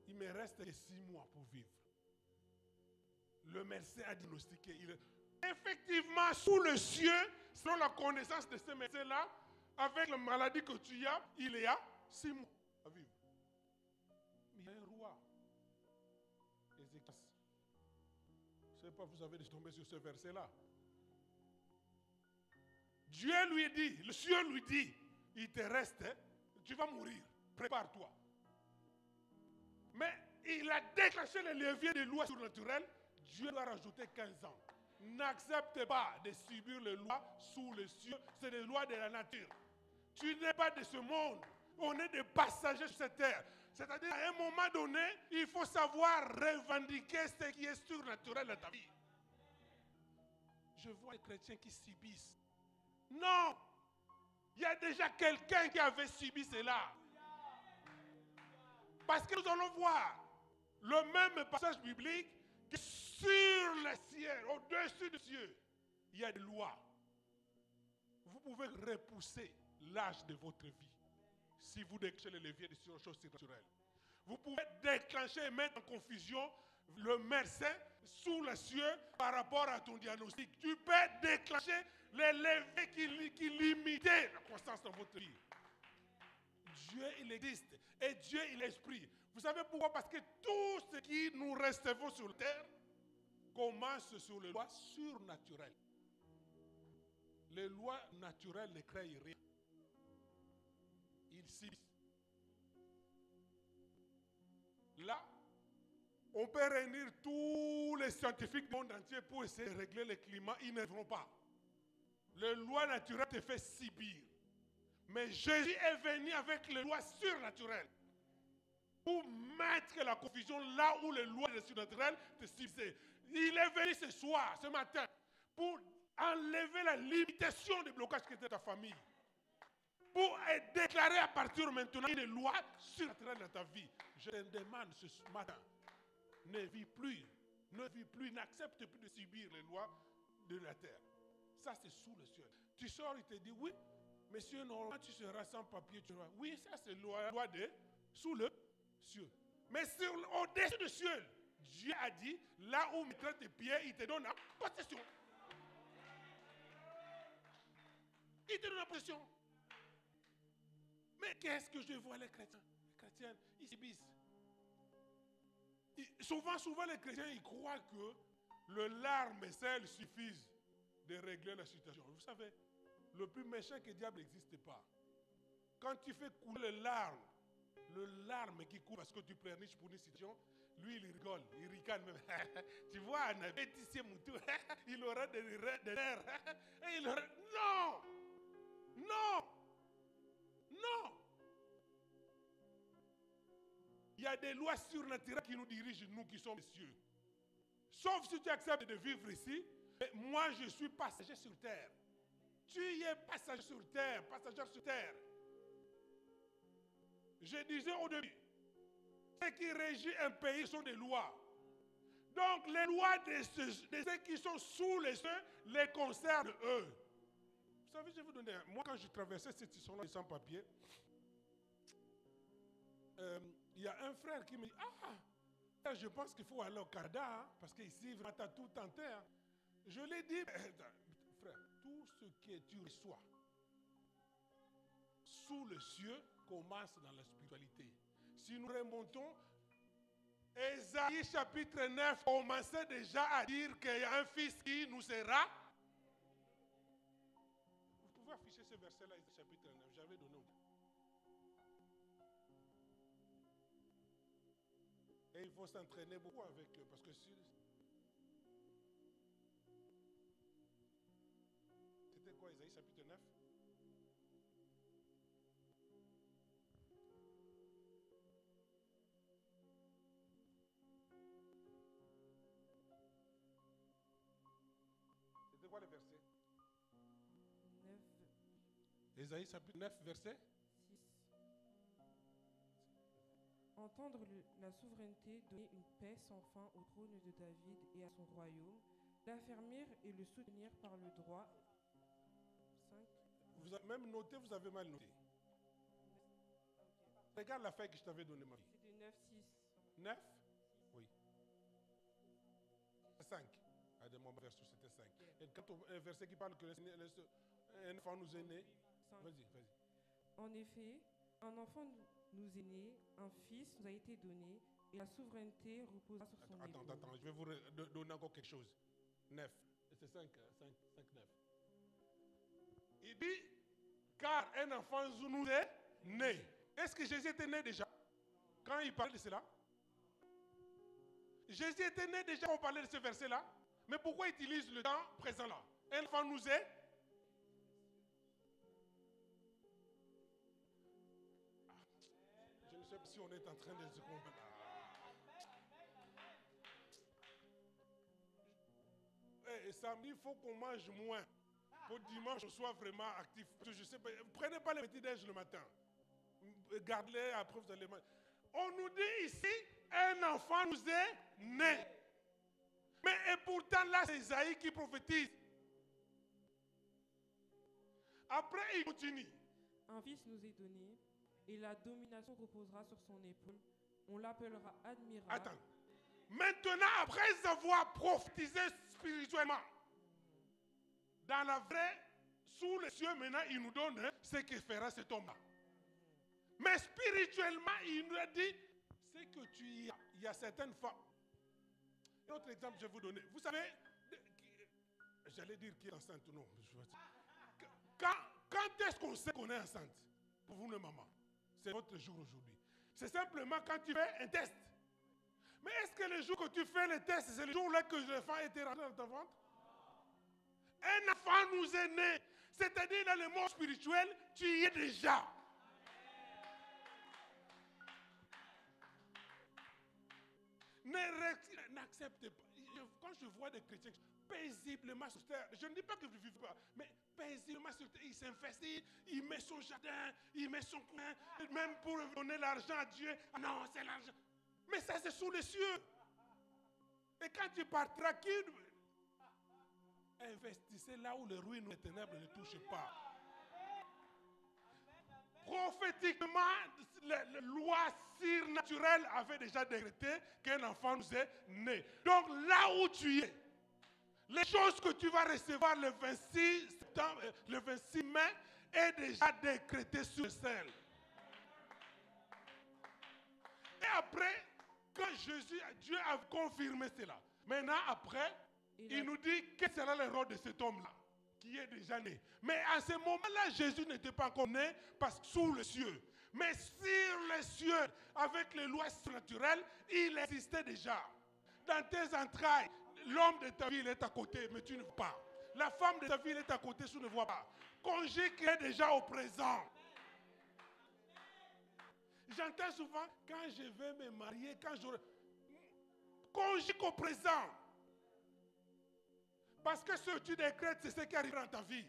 il me reste que 6 mois pour vivre. Le médecin a diagnostiqué. Effectivement, sous le ciel, selon la connaissance de ce médecin-là, avec la maladie que tu as, il y a 6 mois à vivre. Mais il y a un roi. Ézéchias. Je ne sais pas, vous avez tombé sur ce verset-là. Dieu lui dit, le ciel lui dit, il te reste, tu vas mourir, prépare-toi. Mais il a déclenché le levier des lois surnaturelles, Dieu lui a rajouté 15 ans. N'accepte pas de subir les lois sous le ciel, c'est les lois de la nature. Tu n'es pas de ce monde, on est des passagers sur cette terre. C'est-à-dire, à un moment donné, il faut savoir revendiquer ce qui est surnaturel dans ta vie. Je vois les chrétiens qui subissent. Non! Il y a déjà quelqu'un qui avait subi cela. Parce que nous allons voir le même passage biblique que sur le ciel, au-dessus du ciel, il y a des lois. Vous pouvez repousser l'âge de votre vie si vous déclenchez le levier de choses surnaturelles. Vous pouvez déclencher et mettre en confusion le médecin sous le ciel par rapport à ton diagnostic. Tu peux déclencher les leviers qui limitaient la croissance dans votre vie. Dieu, il existe. Et Dieu, il est esprit. Vous savez pourquoi? Parce que tout ce qui nous recevons sur la terre commence sur les lois surnaturelles. Les lois naturelles ne créent rien. Ils subissent. Là, on peut réunir tous les scientifiques du monde entier pour essayer de régler le climat. Ils ne vont pas. Les lois naturelles te font subir. Mais Jésus est venu avec les lois surnaturelles pour mettre la confusion là où les lois surnaturelles te subissent. Il est venu ce soir, ce matin, pour enlever la limitation des blocages qui étaient dans ta famille. Pour déclarer à partir de maintenant une loi surnaturelle dans ta vie. Je te demande ce matin, ne vis plus, n'accepte plus de subir les lois de la terre. Ça, c'est sous le ciel. Tu sors, il te dit, oui, monsieur, normalement, tu seras sans papier. Tu vas. Oui, ça, c'est la loi de sous le ciel. Mais au-dessus du ciel, Dieu a dit, là où tu mettras tes pieds, il te donne la possession. Il te donne la possession. Mais qu'est-ce que je vois les chrétiens? Les chrétiens, ils subissent. Souvent, les chrétiens, ils croient que le larme seul suffise de régler la situation. Vous savez, le plus méchant que le diable n'existe pas. Quand tu fais couler le larme qui coule parce que tu pleurniches pour une situation, lui, il rigole, il ricane même. Tu vois, un bêtisier moutou, il aura des nerfs. Et il aura... Non! Non! Non! Il y a des lois surnaturelles qui nous dirigent, nous qui sommes des cieux. Sauf si tu acceptes de vivre ici, mais moi je suis passager sur terre. Tu y es passager sur terre, passagère sur terre. Je disais au début, ce qui régit un pays sont des lois. Donc les lois de ceux qui sont sous les cieux les concernent eux. Vous savez, je vais vous donner, moi quand je traversais cette situation-là sans papier, il y a un frère qui me dit, ah, je pense qu'il faut aller au Canada, hein, parce qu'ici, vraiment, tu as tout en terre. Je lui ai dit, frère, tout ce que tu reçois sous le ciel commence dans la spiritualité. Si nous remontons Ésaïe chapitre 9 commençait déjà à dire qu'il y a un fils qui nous sera. Vous pouvez afficher ce verset-là, Ésaïe chapitre 9, j'avais donné. Et il faut s'entraîner beaucoup avec eux, parce que si... C'était quoi, Ésaïe chapitre 9? C'était quoi le verset? 9, Ésaïe chapitre 9, verset 6. Entendre la souveraineté, donner une paix sans fin au trône de David et à son royaume, l'affermir et le soutenir par le droit. 5. Vous avez même noté, vous avez mal noté. Regarde la feuille que je t'avais donnée, ma fille. C'est de 9, 6. 9? Oui. 5. Ah, de mon verset, c'était 5. Et quand un verset qui parle que un enfant nous est né. 5. Vas-y, vas-y. En effet, un enfant nous est né, un fils nous a été donné, et la souveraineté reposera sur son épaule. Attends, je vais vous donner encore quelque chose. 9. C'est 5, 9. Il dit, car un enfant nous est né. Est-ce que Jésus était né déjà? Quand il parlait de cela? Jésus était né déjà quand on parlait de ce verset-là. Mais pourquoi il utilise le temps présent là? Un enfant nous est. Je ne sais pas si on est en train de se comprendre. Et samedi, il faut qu'on mange moins. Pour dimanche, on soit vraiment actif. Je sais pas, prenez pas les petits déj le matin. Gardez-les, après vous allez manger. On nous dit ici, un enfant nous est né. Mais et pourtant là, c'est Isaïe qui prophétise. Après, il continue. Un fils nous est donné, et la domination reposera sur son épaule. On l'appellera admirable. Attends. Maintenant, après avoir prophétisé spirituellement, dans la vraie, sous les cieux, maintenant, il nous donne ce que fera cet homme-là. Mais spirituellement, il nous a dit, c'est que tu y as. Il y a certaines femmes. Un autre exemple, je vais vous donner. Vous savez, j'allais dire qui est enceinte ou non. Quand est-ce qu'on sait qu'on est enceinte? Pour vous, les mamans, c'est votre jour aujourd'hui. C'est simplement quand tu fais un test. Mais est-ce que le jour que tu fais le test, c'est le jour-là que l'enfant était rentré dans ton ventre? Un enfant nous est né. C'est-à-dire dans le monde spirituel, tu y es déjà. N'acceptez pas. Quand je vois des chrétiens paisiblement sur terre, je ne dis pas que vous ne vivez pas, mais paisiblement sur terre, il s'investit, il met son jardin, il met son coin, même pour donner l'argent à Dieu. Ah non, c'est l'argent. Mais ça, c'est sous les cieux. Et quand tu partiras, investissez là où les ruines ou les ténèbres ne touchent pas. Prophétiquement, la loi surnaturelle avait déjà décrété qu'un enfant nous est né. Donc là où tu es, les choses que tu vas recevoir le 26 septembre, le 26 mai, est déjà décrété sur le ciel. Et après, quand Dieu a confirmé cela. Maintenant, après, il nous dit quel sera le rôle de cet homme-là, qui est déjà né. Mais à ce moment-là, Jésus n'était pas encore né parce que sous les cieux. Mais sur les cieux, avec les lois surnaturelles, il existait déjà. Dans tes entrailles, l'homme de ta vie, il est à côté, mais tu ne vois pas. La femme de ta vie, elle est à côté, tu ne vois pas. Conjugue est déjà au présent. J'entends souvent, quand je vais me marier, quand j'aurai... Conjugue au présent. Parce que ce que tu décrètes, c'est ce qui arrivera dans ta vie.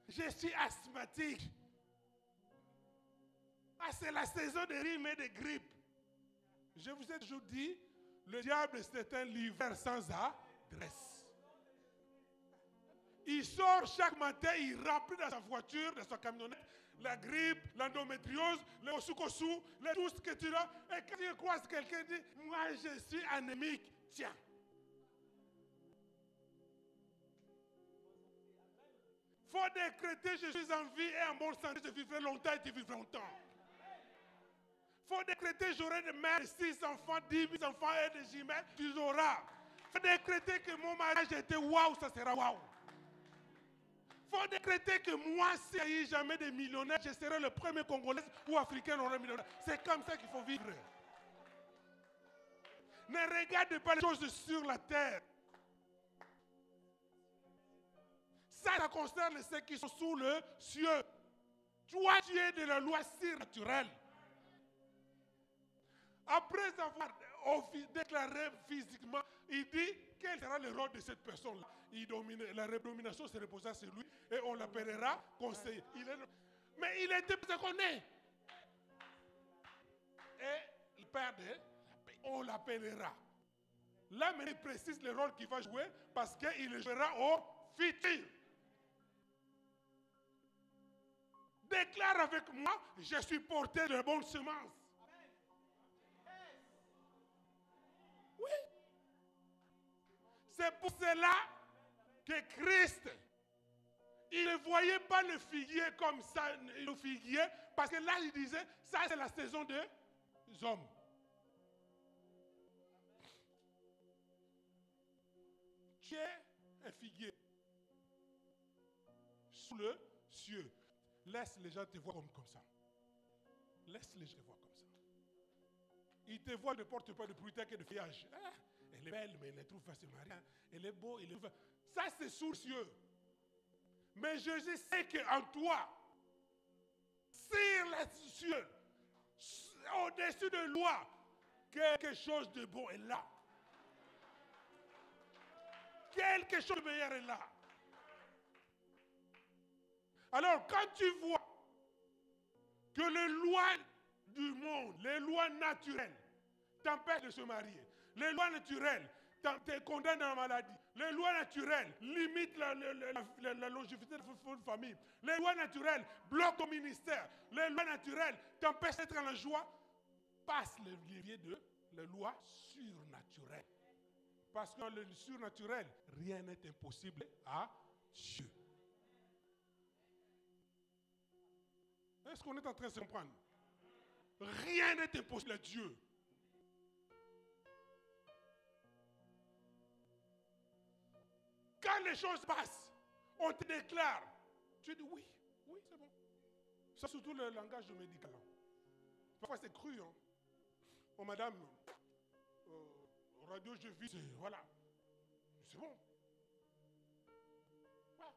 Je suis asthmatique. Ah, c'est la saison des rhumes et des grippes. Je vous ai toujours dit, le diable, c'est un livreur sans adresse. Il sort chaque matin, il remplit dans sa voiture, dans sa camionnette, la grippe, l'endométriose, le osukosu, tout ce que tu as. Et quand tu croises quelqu'un, dit, moi je suis anémique. Tiens. Il faut décréter, je suis en vie et en bonne santé, je vivrai longtemps et tu vivras longtemps. faut décréter j'aurai des mères, 6 enfants, 10 000 enfants et des jumelles, tu auras. Faut décréter que mon mariage était waouh, ça sera waouh. Faut décréter que moi, s'il n'y a jamais de millionnaires, je serai le premier Congolais ou Africain dans le millionnaire. C'est comme ça qu'il faut vivre. Ne regarde pas les choses sur la terre. Ça concerne ceux qui sont sous le ciel. Toi, tu es de la loi surnaturelle. Après avoir déclaré physiquement, il dit quel sera le rôle de cette personne-là. La domination se reposera sur lui et on l'appellera conseiller. Mais il était ce qu'on est. Et le père on l'appellera. Là, mais il précise le rôle qu'il va jouer parce qu'il le jouera au futur. Déclare avec moi, je suis porté de bonnes semences. Oui. C'est pour cela que Christ, il ne voyait pas le figuier comme ça, le figuier, parce que là, il disait, ça c'est la saison des hommes. Tu es un figuier sous le ciel. Laisse les gens te voir comme ça. Laisse les gens te voir comme ça. Ils te voient, ne portent pas de prutec et de feuillage. Ah, elle est belle, mais elle ne trouve pas se marier. Elle est beau, elle est... Ça, c'est sous le ciel. Mais Jésus sait qu'en toi, sur le ciel, au-dessus de loi, quelque chose de bon est là. Quelque chose de meilleur est là. Alors, quand tu vois que les lois du monde, les lois naturelles, t'empêchent de se marier, les lois naturelles te condamnent à la maladie, les lois naturelles limitent la longévité de votre famille, les lois naturelles bloquent ton ministère, les lois naturelles t'empêchent d'être dans la joie, passe le levier de la loi surnaturelle. Parce que dans le surnaturel, rien n'est impossible à Dieu. Est-ce qu'on est en train de se comprendre? Rien n'est impossible à Dieu. Quand les choses passent, on te déclare. Tu dis oui, oui, c'est bon. Ça, surtout le langage médical. Parfois, c'est cru. Hein. Oh, madame, radio, je vis, voilà. C'est bon. Voilà.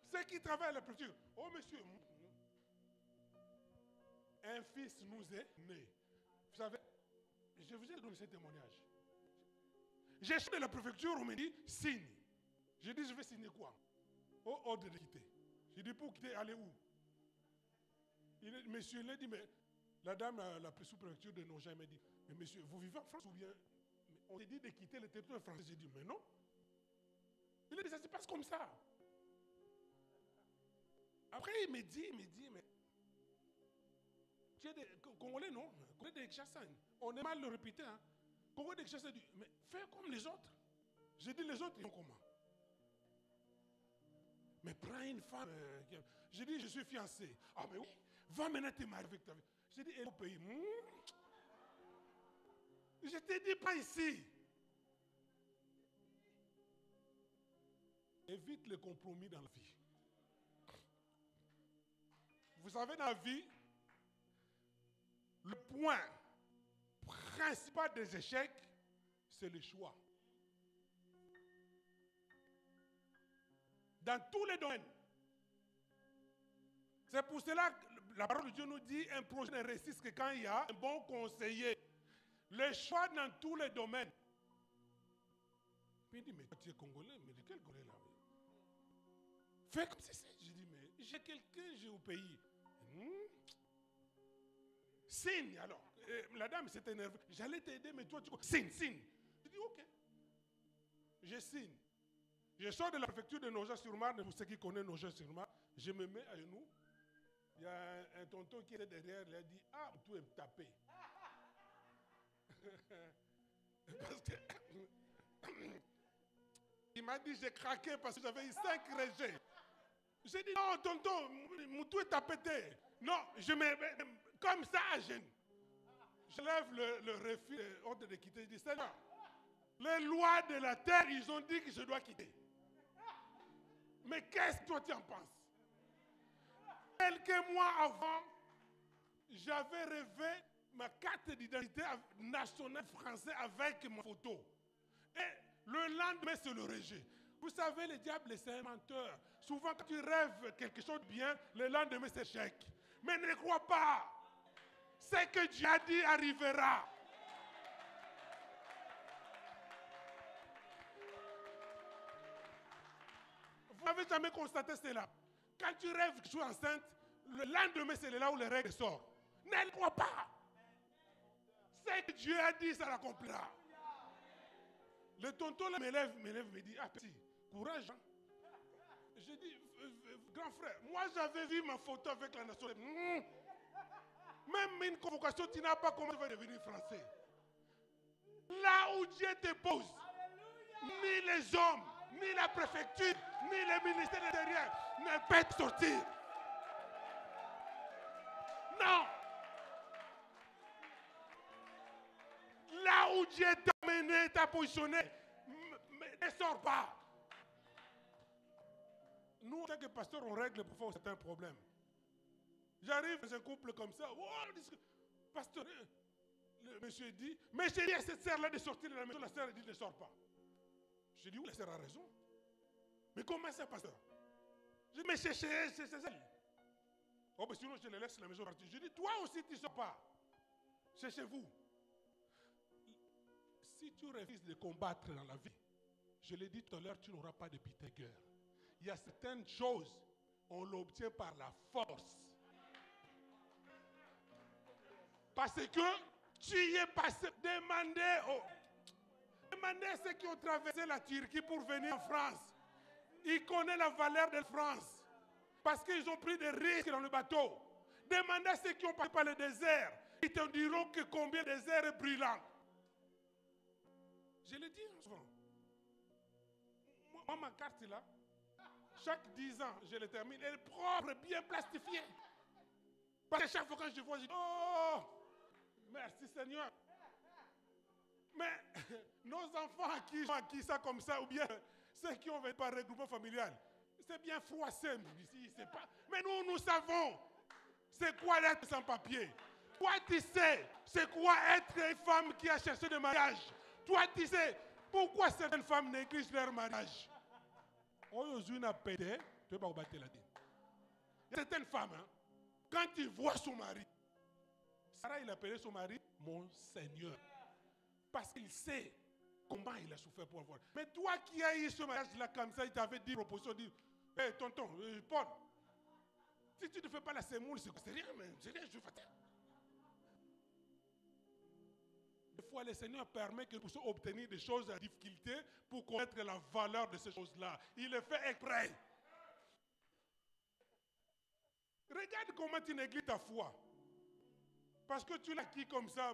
Ceux qui travaillent à la préfecture. Oh, monsieur. Un fils nous est né. Vous savez, je vous ai donné ce témoignage. J'ai chanté de la préfecture, on me dit, signe. J'ai dit, je vais signer quoi? Au ordre de quitter. J'ai dit, pour quitter, allez où? Monsieur, il a dit, mais la dame, la sous-préfecture de Nogent, m'a dit, mais monsieur, vous vivez en France ou bien? On t'a dit de quitter le territoire français. J'ai dit, mais non. Il a dit, ça se passe comme ça. Après, il me dit, mais tu es des Congolais, non? Congolais de Kinshasa. On est mal le répéter. Hein? Congolais de Kinshasa dit, mais fais comme les autres. J'ai dit, les autres, ils font comment? Mais prends une femme. J'ai dit, je suis fiancé. Ah, mais oui, va maintenant te marier avec ta vie. J'ai dit, et au pays. Je t'ai dit, pas ici. Évite le compromis dans la vie. Vous savez, dans la vie, le point principal des échecs, c'est le choix. Dans tous les domaines. C'est pour cela que la parole de Dieu nous dit un projet ne réussit que quand il y a un bon conseiller. Le choix dans tous les domaines. Puis il dit, mais tu es Congolais, mais de quel Congolais là? Fais comme c'est ça. J'ai dit, mais j'ai quelqu'un, j'ai au pays. Signe alors. La dame s'est énervée. J'allais t'aider, mais toi tu... Signe. J'ai dit, ok. Je signe. Je sors de la préfecture de Nogent-sur-Marne, pour ceux qui connaissent Nogent-sur-Marne, je me mets à genoux. Il y a un tonton qui était derrière, il a dit, ah, tout est tapé. Parce que il m'a dit, j'ai craqué parce que j'avais eu 5 rejets. J'ai dit, non, tonton, mon tout est tapé. Non, je me mets comme ça à genoux. Je lève le refus de ordre de quitter. Je dis, Seigneur, les lois de la terre, ils ont dit que je dois quitter. Mais qu'est-ce que toi tu en penses? Quelques mois avant, j'avais rêvé ma carte d'identité nationale française avec ma photo. Et le lendemain, c'est le rejet. Vous savez, le diable, c'est un menteur. Souvent, quand tu rêves quelque chose de bien, le lendemain, c'est échec. Mais ne crois pas. Ce que Dieu a dit arrivera. Vous n'avez jamais constaté cela? Quand tu rêves que tu es enceinte, le lendemain, c'est là où les règles sortent. Ne crois pas. Ce que Dieu a dit, ça l'accomplira. Le tonton là me lève, me dit, ah petit, courage. Hein? Je dis, grand frère, moi j'avais vu ma photo avec la nation. Même une convocation, tu n'as pas comment tu vas devenir français. Là où Dieu te pose, ni les hommes, ni la préfecture, ni le ministère de l'Intérieur ne peuvent te sortir. Non. Là où Dieu t'a mené, t'a positionné, ne sors pas. Nous, en tant que pasteurs, on règle parfois certains problèmes. J'arrive dans un couple comme ça. Oh, pasteur, le monsieur dit, mais j'ai dit à cette sœur-là de sortir de la maison. La sœur dit, ne sors pas. Je dis, oui, la sœur a raison. Mais comment ça, pasteur? Je dis, mais c'est elle. Oh, mais sinon, je les laisse la maison partir. Je dis, toi aussi, tu ne sors pas. C'est chez vous. Si tu refuses de combattre dans la vie, je l'ai dit tout à l'heure, tu n'auras pas de petite guerre. Il y a certaines choses, on l'obtient par la force. Parce que tu y es passé. Demandez à ceux qui ont traversé la Turquie pour venir en France. Ils connaissent la valeur de France. Parce qu'ils ont pris des risques dans le bateau. Demandez à ceux qui ont passé par le désert. Ils te diront que combien le désert est brûlant. Je l'ai dit souvent. Moi, ma carte là, chaque 10 ans, je le termine. Elle est propre, bien plastifiée. Parce que chaque fois que je vois, je dis, oh, merci Seigneur. Mais nos enfants qui ont acquis ça comme ça, ou bien ceux qui ont vécu par regroupement familial, c'est bien froissé ici, c'est pas. Mais nous savons c'est quoi être sans papier. Toi, tu sais c'est quoi être une femme qui a cherché de mariage. Toi, tu sais pourquoi certaines femmes négligent leur mariage. Aujourd'hui, n'a pété, tu vas pas battre la tête. Il y a certaines femmes, hein, quand ils voient son mari, Sarah, il appelait son mari mon Seigneur. Parce qu'il sait comment il a souffert pour avoir. Mais toi qui as eu ce mariage-là comme ça, il t'avait dit proposition, dit, hé tonton, Paul, si tu ne fais pas la sémoule, c'est rien, mais c'est rien, je vais faire. Des fois, le Seigneur permet que nous puissions obtenir des choses à difficulté pour connaître la valeur de ces choses-là. Il le fait exprès. Regarde comment tu négliges ta foi. Parce que tu l'as acquis comme ça,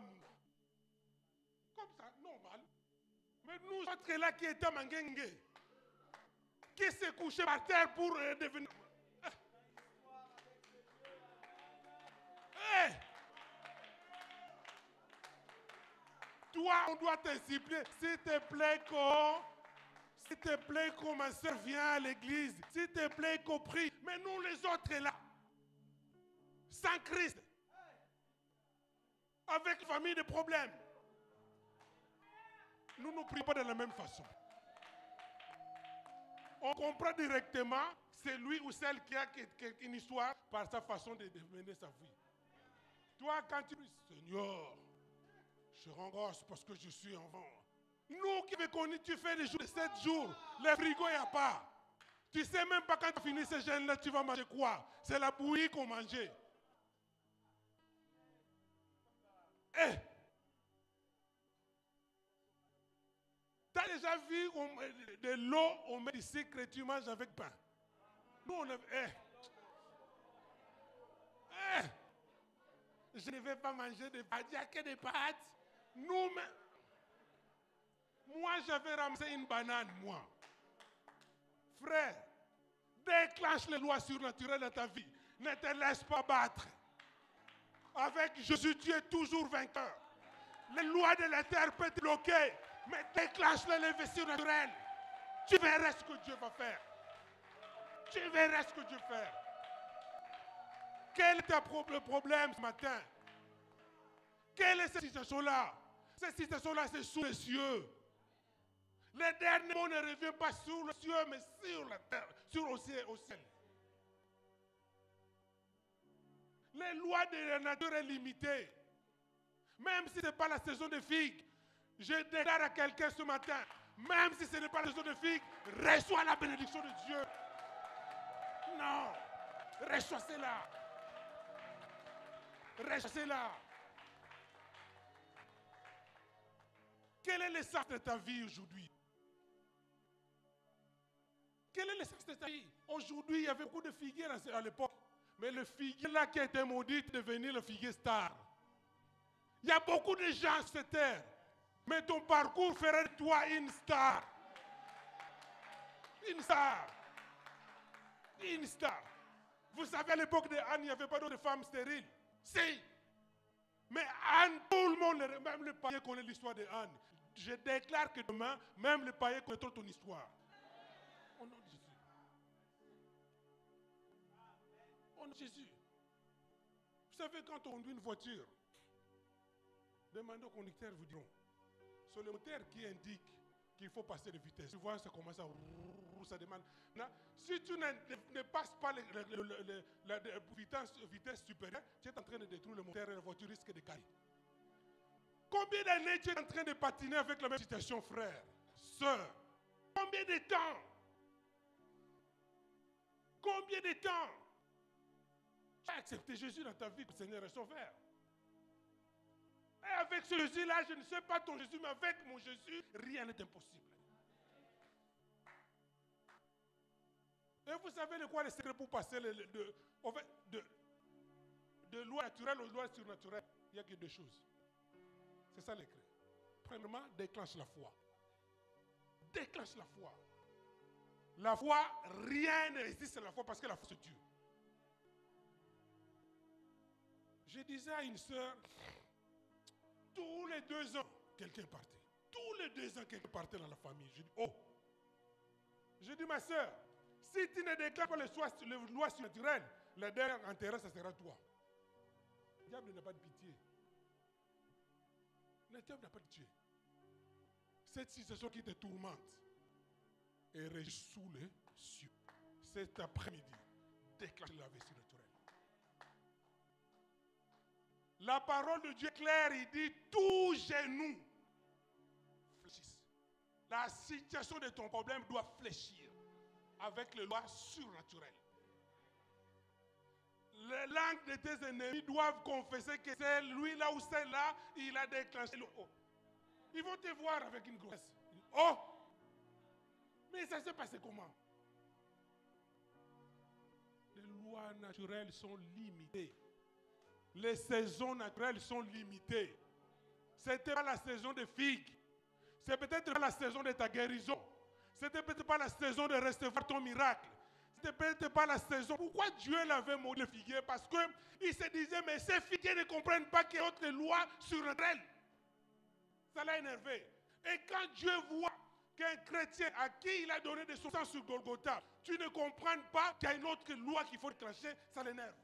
normal. Mais nous autres là qui étaient manguengue, qui s'est couché par terre pour devenir. Hey! Toi, on doit t'insister. S'il te plaît, qu'on ma soeur vient à l'église. S'il te plaît, qu'on prie. Mais nous, les autres là, sans Christ, avec une famille de problèmes, nous ne prions pas de la même façon. On comprend directement, c'est lui ou celle qui a une histoire par sa façon de mener sa vie. Toi, quand tu dis, Seigneur, je rends grâce parce que je suis enfant. Nous qui avons connu, tu fais des jours de 7 jours, le frigo, il n'y a pas. Tu ne sais même pas quand tu finis ces gènes-là, tu vas manger quoi? C'est la bouillie qu'on mangeait. Eh! Tu as déjà vu de l'eau, on met du sucre et tu manges avec pain. Nous, on a... Je ne vais pas manger de pâtes. Il n'y a que des pâtes. Nous, moi, j'avais ramassé une banane, moi. Frère, déclenche les lois surnaturelles de ta vie. Ne te laisse pas battre. Avec Jésus, tu es toujours vainqueur. Les lois de la terre peuvent te bloquer, mais déclenche les vestiges naturelles. Tu verras ce que Dieu va faire. Tu verras ce que Dieu va faire. Quel est le problème ce matin? Quelle est cette situation-là? Cette situation-là, c'est sous les cieux. Le dernier mot ne revient pas sur le ciel, mais sur la terre, au ciel. Les lois de la nature sont limitées. Même si ce n'est pas la saison de figues, je déclare à quelqu'un ce matin, même si ce n'est pas la saison de figues, reçois la bénédiction de Dieu. Non, reçois cela. Reçois cela. Quel est le sens de ta vie aujourd'hui? Quel est le sens de ta vie? Aujourd'hui, il y avait beaucoup de figuiers à l'époque. Mais le figuier là qui a été maudit est devenu le figuier star. Il y a beaucoup de gens sur cette terre. Mais ton parcours ferait de toi une star. Une star. Une star. Vous savez, à l'époque de Anne, il n'y avait pas d'autres femmes stériles. Si. Mais Anne, tout le monde, même le païen connaît l'histoire de Anne. Je déclare que demain, même le païen connaîtra ton histoire. Au nom de Jésus. Au nom de Jésus. Vous savez, quand on conduit une voiture, demandez au conducteur, vous diront. C'est le moteur qui indique qu'il faut passer de vitesse. Tu vois, ça commence à... Ça demande... Là, si tu ne passes pas la vitesse supérieure, tu es en train de détruire le moteur et la voiture risque de cailler. Combien d'années tu es en train de patiner avec la même situation, frère, sœur? Combien de temps? Combien de temps? Tu as accepté Jésus dans ta vie, le Seigneur est sauveur. Et avec ce Jésus-là, je ne sais pas ton Jésus, mais avec mon Jésus, rien n'est impossible. Et vous savez de quoi le secret pour passer de loi naturelle aux lois surnaturelles? Il n'y a que deux choses. C'est ça le secret. Premièrement, déclenche la foi. Déclenche la foi. La foi, rien ne résiste à la foi parce que la foi c'est Dieu. Je disais à une sœur, tous les 2 ans, quelqu'un partait. Tous les 2 ans, quelqu'un partait dans la famille. Je dis, oh. Je dis, ma sœur, si tu ne déclares pas les lois surnaturelles, le dernier intérêt, ça sera toi. Le diable n'a pas de pitié. Le diable n'a pas de pitié. Cette situation qui te tourmente est régie sous les cieux. Cet après-midi, déclare la vie surnaturelle. La parole de Dieu est claire, il dit, tout genou fléchisse. La situation de ton problème doit fléchir avec les lois surnaturelles. Les langues de tes ennemis doivent confesser que c'est lui là ou c'est là, il a déclenché le haut. Ils vont te voir avec une grossesse. Oh! Mais ça s'est passé comment? Les lois naturelles sont limitées. Les saisons naturelles sont limitées. Ce n'était pas la saison de figues. C'est peut-être pas la saison de ta guérison. C'était peut-être pas la saison de recevoir ton miracle. C'était peut-être pas la saison. Pourquoi Dieu l'avait maudit le figuier? Parce qu'il se disait, mais ces figuiers ne comprennent pas qu'il y a d'autres lois surnaturelles. Ça l'a énervé. Et quand Dieu voit qu'un chrétien à qui il a donné des substances sur Golgotha, tu ne comprends pas qu'il y a une autre loi qu'il faut déclencher, ça l'énerve.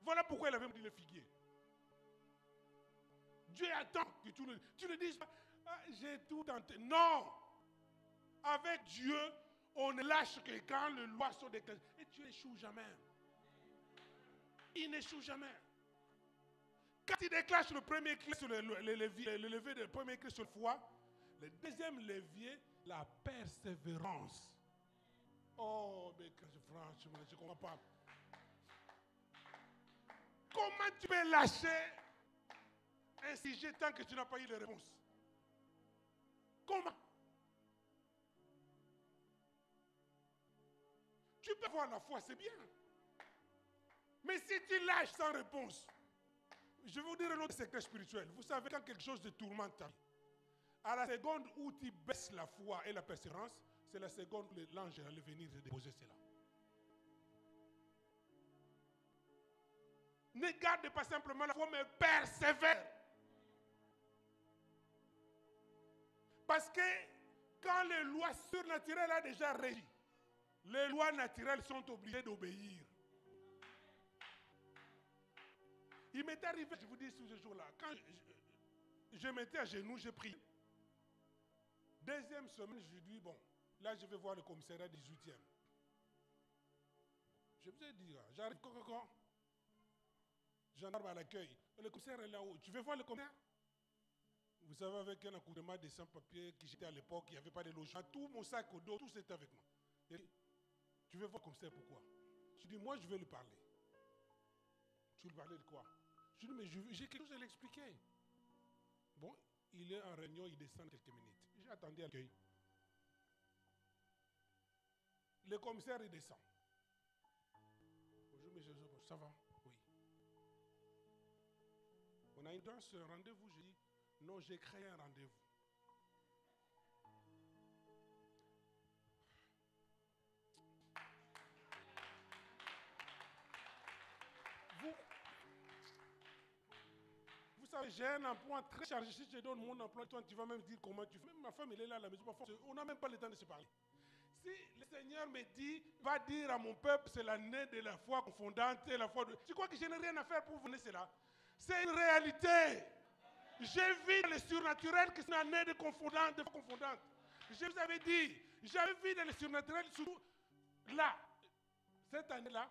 Voilà pourquoi il avait dit le figuier. Dieu attend que tu ne dises pas, ah, j'ai tout tenté. Non! Avec Dieu, on ne lâche que quand les lois sont déclenchées. Et Dieu n'échoue jamais. Il n'échoue jamais. Quand il déclenche le premier clé sur le levier du premier clé sur le foie, le deuxième levier, la persévérance. Oh, mais franchement, je ne comprends pas. Comment tu peux lâcher un sujet tant que tu n'as pas eu de réponse? Comment? Tu peux avoir la foi, c'est bien. Mais si tu lâches sans réponse, je vais vous dire un autre secret spirituel. Vous savez, quand quelque chose te tourmente, à la seconde où tu baisses la foi et la persévérance, c'est la seconde où l'ange allait venir te déposer cela. Ne garde pas simplement la foi, mais persévère. Parce que quand les lois surnaturelles ont déjà régi, les lois naturelles sont obligées d'obéir. Il m'est arrivé, je vous dis ce jour-là, quand je m'étais à genoux, j'ai prié. Deuxième semaine, je dis, bon, là je vais voir le commissariat 18e. Je vous ai dit, j'arrive, gendarme à l'accueil. Le commissaire est là-haut. Tu veux voir le commissaire? Vous savez, avec un accoutrement de sans-papiers qui j'étais à l'époque, il n'y avait pas de logement. Tout mon sac au dos, tout c'était avec moi. Il dit, tu veux voir le commissaire, pourquoi? Je dis, moi je vais lui parler. Tu lui parlais de quoi? Je dis, mais j'ai quelque chose à l'expliquer. Bon, il est en réunion, il descend quelques minutes. J'ai attendu à l'accueil. Le commissaire, il descend. Bonjour, monsieur, ça va? Oui. On a une dans ce rendez-vous, j'ai dit, non, j'ai créé un rendez-vous. Vous savez, j'ai un emploi très chargé. Si je te donne mon emploi, toi, tu vas même dire comment tu fais. Même ma femme, elle est là à la maison. On n'a même pas le temps de se parler. Si le Seigneur me dit, va dire à mon peuple, c'est l'année de la foi confondante et la foi de... Tu crois que je n'ai rien à faire pour vous donner cela? C'est une réalité. J'ai vu dans le surnaturel que c'est une année de confondante, de foi confondante. Je vous avais dit, j'avais vu dans le surnaturel, surtout là, cette année-là,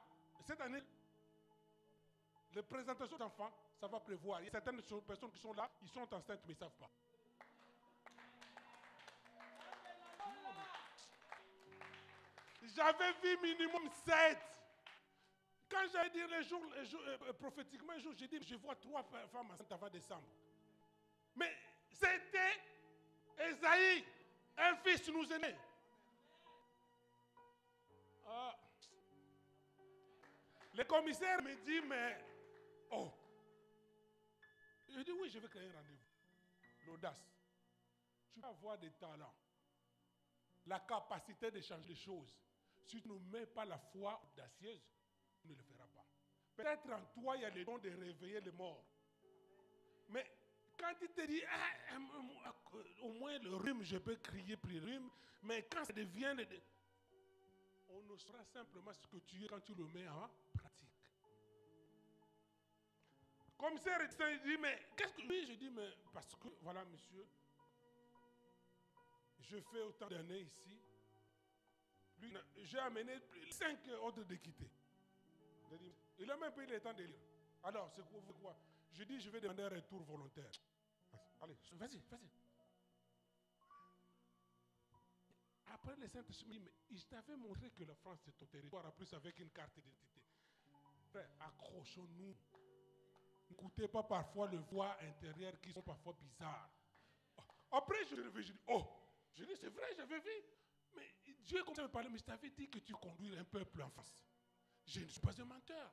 les présentations d'enfants, ça va prévoir. Il y a certaines personnes qui sont là, ils sont enceintes, mais ils ne savent pas. J'avais vu minimum 7. Quand j'allais dire prophétiquement, un jour, j'ai dit, je vois 3 femmes enceintes avant décembre. Mais c'était Esaïe, un fils nous est né. Ah. Le commissaire me dit, mais, oh. Je dis, oui, je vais créer un rendez-vous. L'audace. Tu vas avoir des talents. La capacité de changer les choses. Si tu ne mets pas la foi audacieuse, tu ne le feras pas. Peut-être en toi, il y a le don de réveiller les morts. Mais quand tu te dis, au moins le rhume, je peux crier plus rhume, mais quand ça devient... On ne saura simplement ce que tu es quand tu le mets en pratique. Commissaire, il dit, mais qu'est-ce que... Oui, je dis, mais parce que, voilà, monsieur, je fais autant d'années ici. J'ai amené 5 ordres de quitter. Il a même pas eu le temps de lire. Alors, c'est quoi? Je dis, je vais demander un retour volontaire. Allez, vas-y. Après les Saintes, mais je t'avais montré que la France c'est ton territoire, en plus avec une carte d'identité. Frère, accrochons-nous. N'écoutez pas parfois les voix intérieures qui sont parfois bizarres. Après, je dis, c'est vrai, j'avais vu. Mais Dieu commence à me parler, mais je t'avais dit que tu conduis un peuple en face. Je ne suis pas un menteur.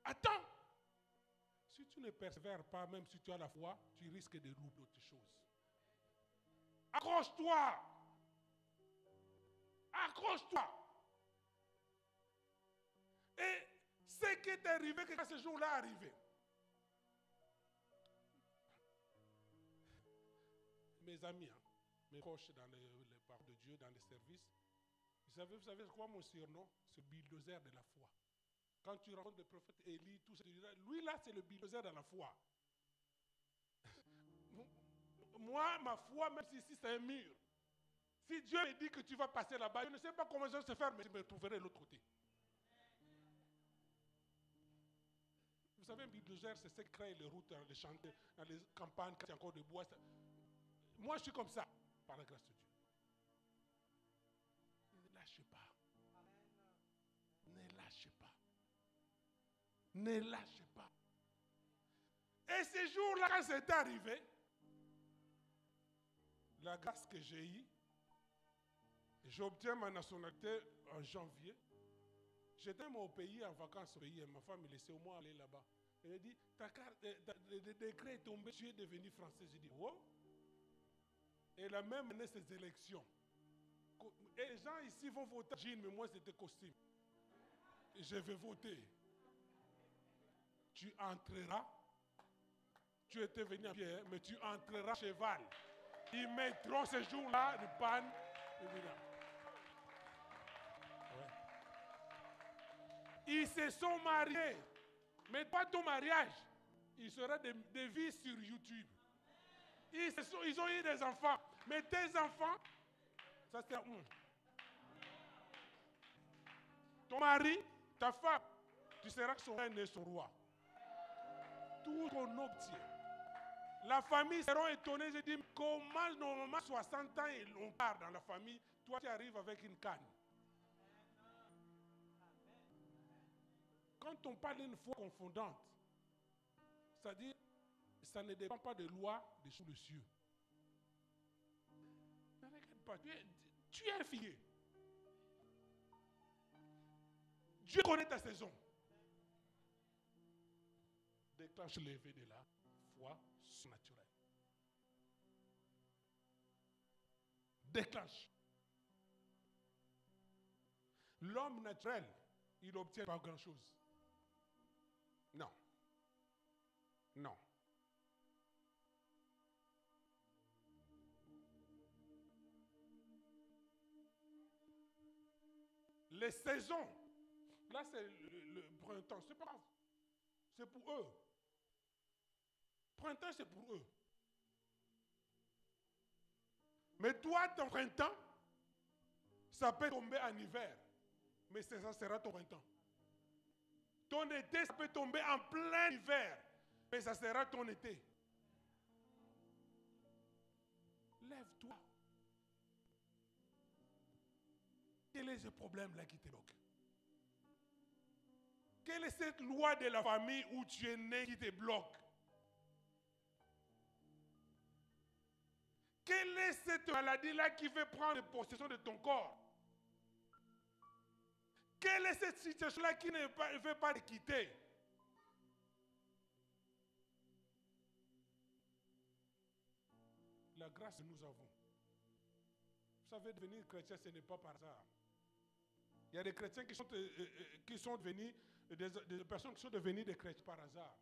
Attends. Si tu ne persévères pas, même si tu as la foi, tu risques de louper d'autres choses. Accroche-toi. Accroche-toi. Et ce qui est arrivé, que ce jour-là est arrivé. Mes amis, mes proches dans les parts de Dieu, dans les services, vous savez quoi mon surnom? C'est le bulldozer de la foi. Quand tu rencontres le prophète Élie, tout ça, lui là, c'est le bulldozer de la foi. Moi, ma foi, même si ici c'est un mur, si Dieu me dit que tu vas passer là-bas, je ne sais pas comment je vais se faire, mais je me trouverai de l'autre côté. Vous savez, un bulldozer, c'est ce qui crée les routes, les champs, dans les campagnes, quand il y a encore de bois. Moi, je suis comme ça, par la grâce de Dieu. Ne lâchez pas. Ne lâchez pas. Ne lâchez pas. Et ce jour-là, quand c'est arrivé, la grâce que j'ai eue, j'obtiens ma nationalité en janvier. J'étais au pays, en vacances au pays, et ma femme me laissait au moins aller là-bas. Elle me dit, ta carte, le décret est tombé, tu es devenu français. J'ai dit, oh. Et la même année, ces élections. Et les gens ici vont voter jean, mais moi c'était costume. Et je vais voter. Tu entreras. Tu étais venu à pied, mais tu entreras cheval. Ils mettront ce jour-là de panne. Évidemment. Ouais. Ils se sont mariés. Mais pas ton mariage. Il sera des vies sur YouTube. Ils ont eu des enfants. Mais tes enfants, ça c'est... Ton mari, ta femme, tu seras son reine et son roi. Tout qu'on obtient. La famille sera étonnée. Je dis, comment normalement 60 ans et on part dans la famille, toi tu arrives avec une canne. Quand on parle d'une foi confondante, c'est-à-dire, ça ne dépend pas de loi de sous le cieux. Ne regarde pas, tu es un figuier. Dieu connaît ta saison. Déclenche l'éveil de la foi surnaturelle. Déclenche. L'homme naturel, il n'obtient pas grand-chose. Non. Non. Les saisons, là c'est le printemps, c'est pas grave. C'est pour eux. Printemps, c'est pour eux. Mais toi, ton printemps, ça peut tomber en hiver. Mais ça sera ton printemps. Ton été, ça peut tomber en plein hiver. Mais ça sera ton été. Lève-toi. Quel est ce problème-là qui te bloque? Quelle est cette loi de la famille où tu es né qui te bloque? Quelle est cette maladie-là qui veut prendre possession de ton corps? Quelle est cette situation-là qui ne veut pas te quitter? La grâce que nous avons. Vous savez, devenir chrétien, ce n'est pas par hasard. Il y a des chrétiens qui sont devenus, des personnes qui sont devenues des chrétiens par hasard.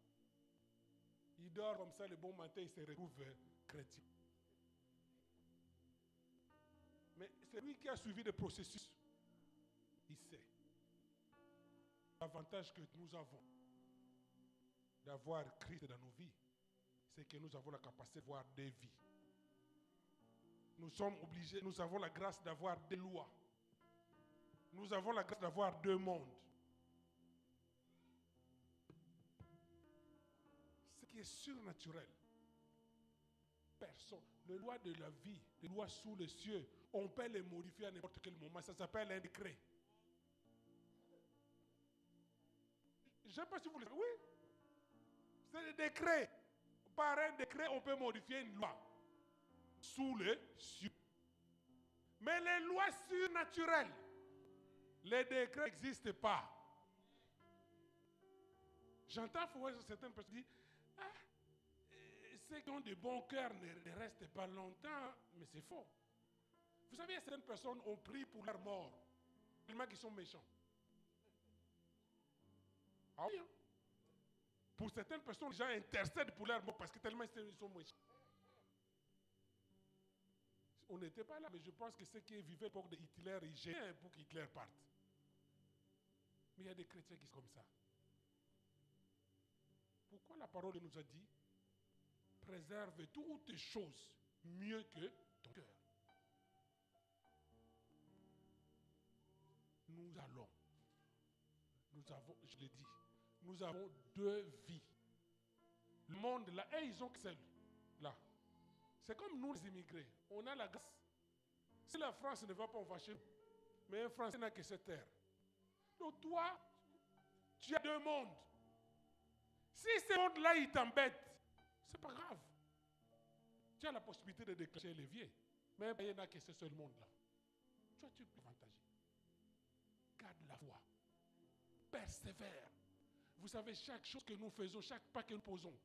Ils dorment comme ça le bon matin, ils se retrouvent chrétiens. Mais celui qui a suivi le processus, il sait. L'avantage que nous avons d'avoir Christ dans nos vies, c'est que nous avons la capacité de voir des vies. Nous sommes obligés, nous avons la grâce d'avoir des lois. Nous avons la grâce d'avoir deux mondes. Ce qui est surnaturel. Personne. Les lois de la vie, les lois sous les cieux, on peut les modifier à n'importe quel moment. Ça s'appelle un décret. Je ne sais pas si vous le savez. Oui. C'est le décret. Par un décret, on peut modifier une loi sous les cieux. Mais les lois surnaturelles, les décrets n'existent pas. J'entends certaines personnes dire, ceux qui ont de bons cœurs ne restent pas longtemps, mais c'est faux. Vous savez, certaines personnes ont pris pour leur mort, tellement qu'ils sont méchants. Ah oui, hein? Pour certaines personnes, les gens intercèdent pour leur mort parce que tellement ils sont méchants. On n'était pas là, mais je pense que ceux qui vivaient à l'époque de Hitler, ils gênaient pour qu'Hitler parte. Mais il y a des chrétiens qui sont comme ça. Pourquoi la parole nous a dit, préserve toutes choses mieux que ton cœur. Nous avons, je l'ai dit, nous avons deux vies. Le monde là, et ils ont que celle là. C'est comme nous les immigrés, on a la grâce. Si la France ne va pas, on va chez nous. Mais un Français n'a que cette terre. Donc toi, tu as deux mondes. Si ce monde-là, il t'embête, c'est pas grave. Tu as la possibilité de déclencher un levier. Mais il n'y en a que ce seul monde-là. Tu es plus avantagé. Garde la foi. Persévère. Vous savez, chaque chose que nous faisons, chaque pas que nous posons,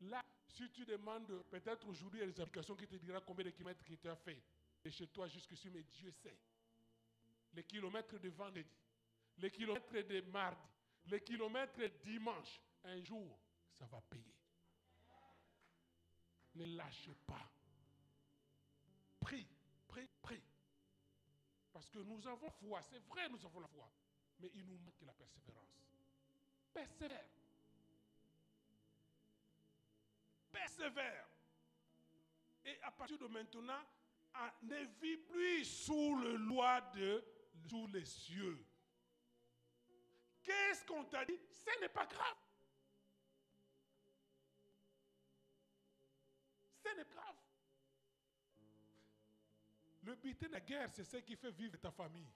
là, si tu demandes, peut-être aujourd'hui, il y a des applications qui te diront combien de kilomètres que tu as fait. De chez toi jusqu'ici, mais Dieu sait. Les kilomètres de vendredi, les kilomètres de mardi, les kilomètres de dimanche, un jour, ça va payer. Ne lâche pas. prie, prie, prie. Parce que nous avons foi, c'est vrai, nous avons la foi. Mais il nous manque la persévérance. Persévère. Persévère. Et à partir de maintenant, ne vis plus sous le loi sous les cieux. Qu'est-ce qu'on t'a dit? Ce n'est pas grave. Ce n'est pas grave. Le butin de la guerre, c'est ce qui fait vivre ta famille.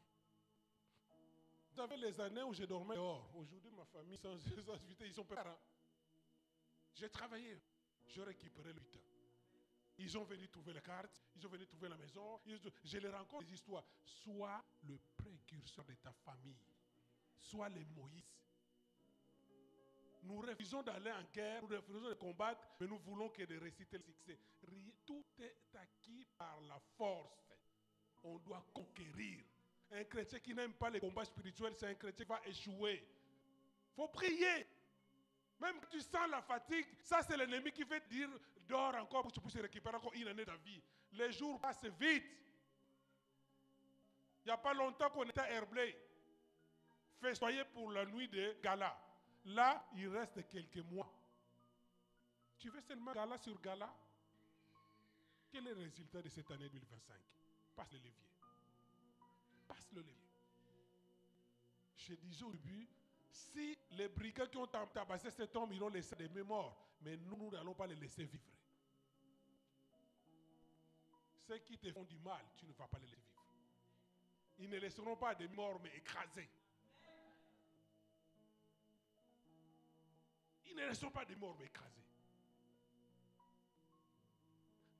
Vous avez les années où je dormais dehors. Aujourd'hui, ma famille, sans activité, ils sont parents. J'ai travaillé. Je récupérais le butin. Ils ont venu trouver les cartes, ils ont venu trouver la maison. Je les rencontre des histoires. Sois le précurseur de ta famille. Sois les Moïse. Nous refusons d'aller en guerre, nous refusons de combattre, mais nous voulons que de réciter le succès. Tout est acquis par la force. On doit conquérir. Un chrétien qui n'aime pas les combats spirituels, c'est un chrétien qui va échouer. Il faut prier. Même quand tu sens la fatigue, ça c'est l'ennemi qui fait dire dors encore pour que tu puisses récupérer encore une année de ta vie. Les jours passent vite. Il n'y a pas longtemps qu'on était à Herblay. Festoyer pour la nuit de gala. Là, il reste quelques mois. Tu veux seulement gala sur gala? Quel est le résultat de cette année 2025? Passe le levier. Passe le levier. Je disais au début, si les brigands qui ont tabassé cet homme, ils ont laissé des mémoires, mais nous n'allons pas les laisser vivre. Ceux qui te font du mal, tu ne vas pas les laisser vivre. Ils ne laisseront pas des morts, mais écrasés. Ils ne laisseront pas des morts, mais écrasés.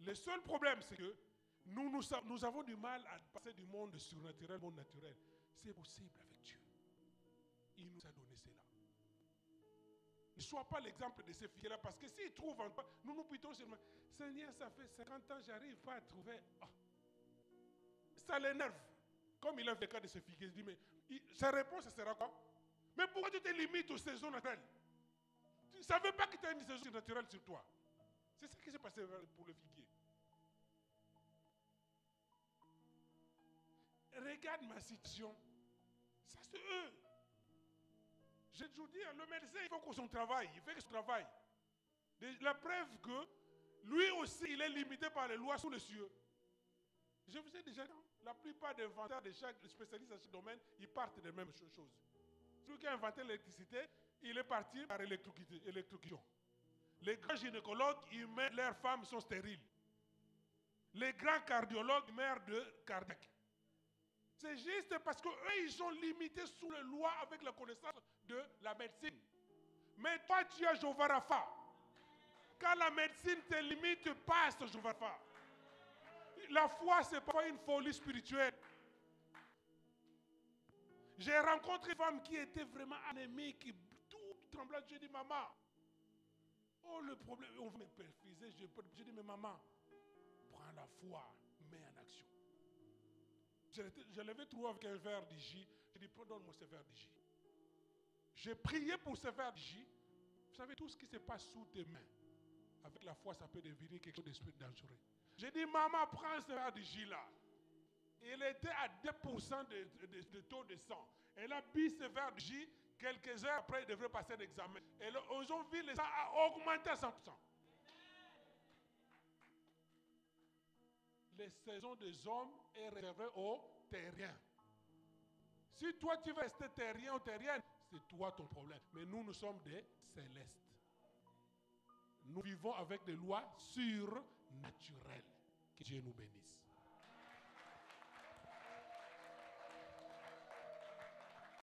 Le seul problème, c'est que nous avons du mal à passer du monde surnaturel au monde naturel. C'est possible avec Dieu. Il nous a donné cela. Ne sois pas l'exemple de ces filles-là, parce que s'ils trouvent en toi, nous plutôt seulement, Seigneur, ça fait 50 ans, j'arrive pas à trouver. Ah. Ça l'énerve. Comme il a fait le cas de ces filles, il dit, mais sa réponse sera quoi? Mais pourquoi tu te limites aux saisons naturelles? Tu ne savais pas que tu as une saison naturelle sur toi. C'est ça qui s'est passé pour le figuier. Regarde ma situation. Ça, c'est eux. J'ai toujours dit, le médecin, il faut que son travail, il fait son travail. La preuve que lui aussi, il est limité par les lois sous les cieux. Je vous ai déjà dit, la plupart des inventeurs de chaque spécialiste dans ce domaine, ils partent des mêmes choses. Celui qui a inventé l'électricité, il est parti par électrocution. Les grands gynécologues, leurs femmes sont stériles. Les grands cardiologues meurent de cardiaque. C'est juste parce qu'eux, ils sont limités sous les lois avec la connaissance de la médecine. Mais toi, tu as Jéhovah Rapha. Quand la médecine te limite, passe Jéhovah Rapha. La foi, ce n'est pas une folie spirituelle. J'ai rencontré une femme qui était vraiment anémique, tout tremblante. Je dis, maman, oh le problème, on me perfusait. Je dis, mais maman, prends la foi, mets en action. Je l'avais trouvé avec un verre de jus. Je dis, donne-moi ce verre de jus. J'ai prié pour ce verre de jus. Vous savez, tout ce qui se passe sous tes mains, avec la foi, ça peut devenir quelque chose d'esprit dangereux. J'ai dit, maman, prends ce verre de jus là. Il était à 2% de taux de sang. Elle a bu ce verre de jus. Quelques heures après, il devrait passer l'examen. Et ils ont vu le sang a augmenté à 100%. Les saisons des hommes est réservée aux terriens. Si toi tu veux rester terrien ou terrienne, c'est toi ton problème. Mais nous sommes des célestes. Nous vivons avec des lois surnaturelles. Que Dieu nous bénisse.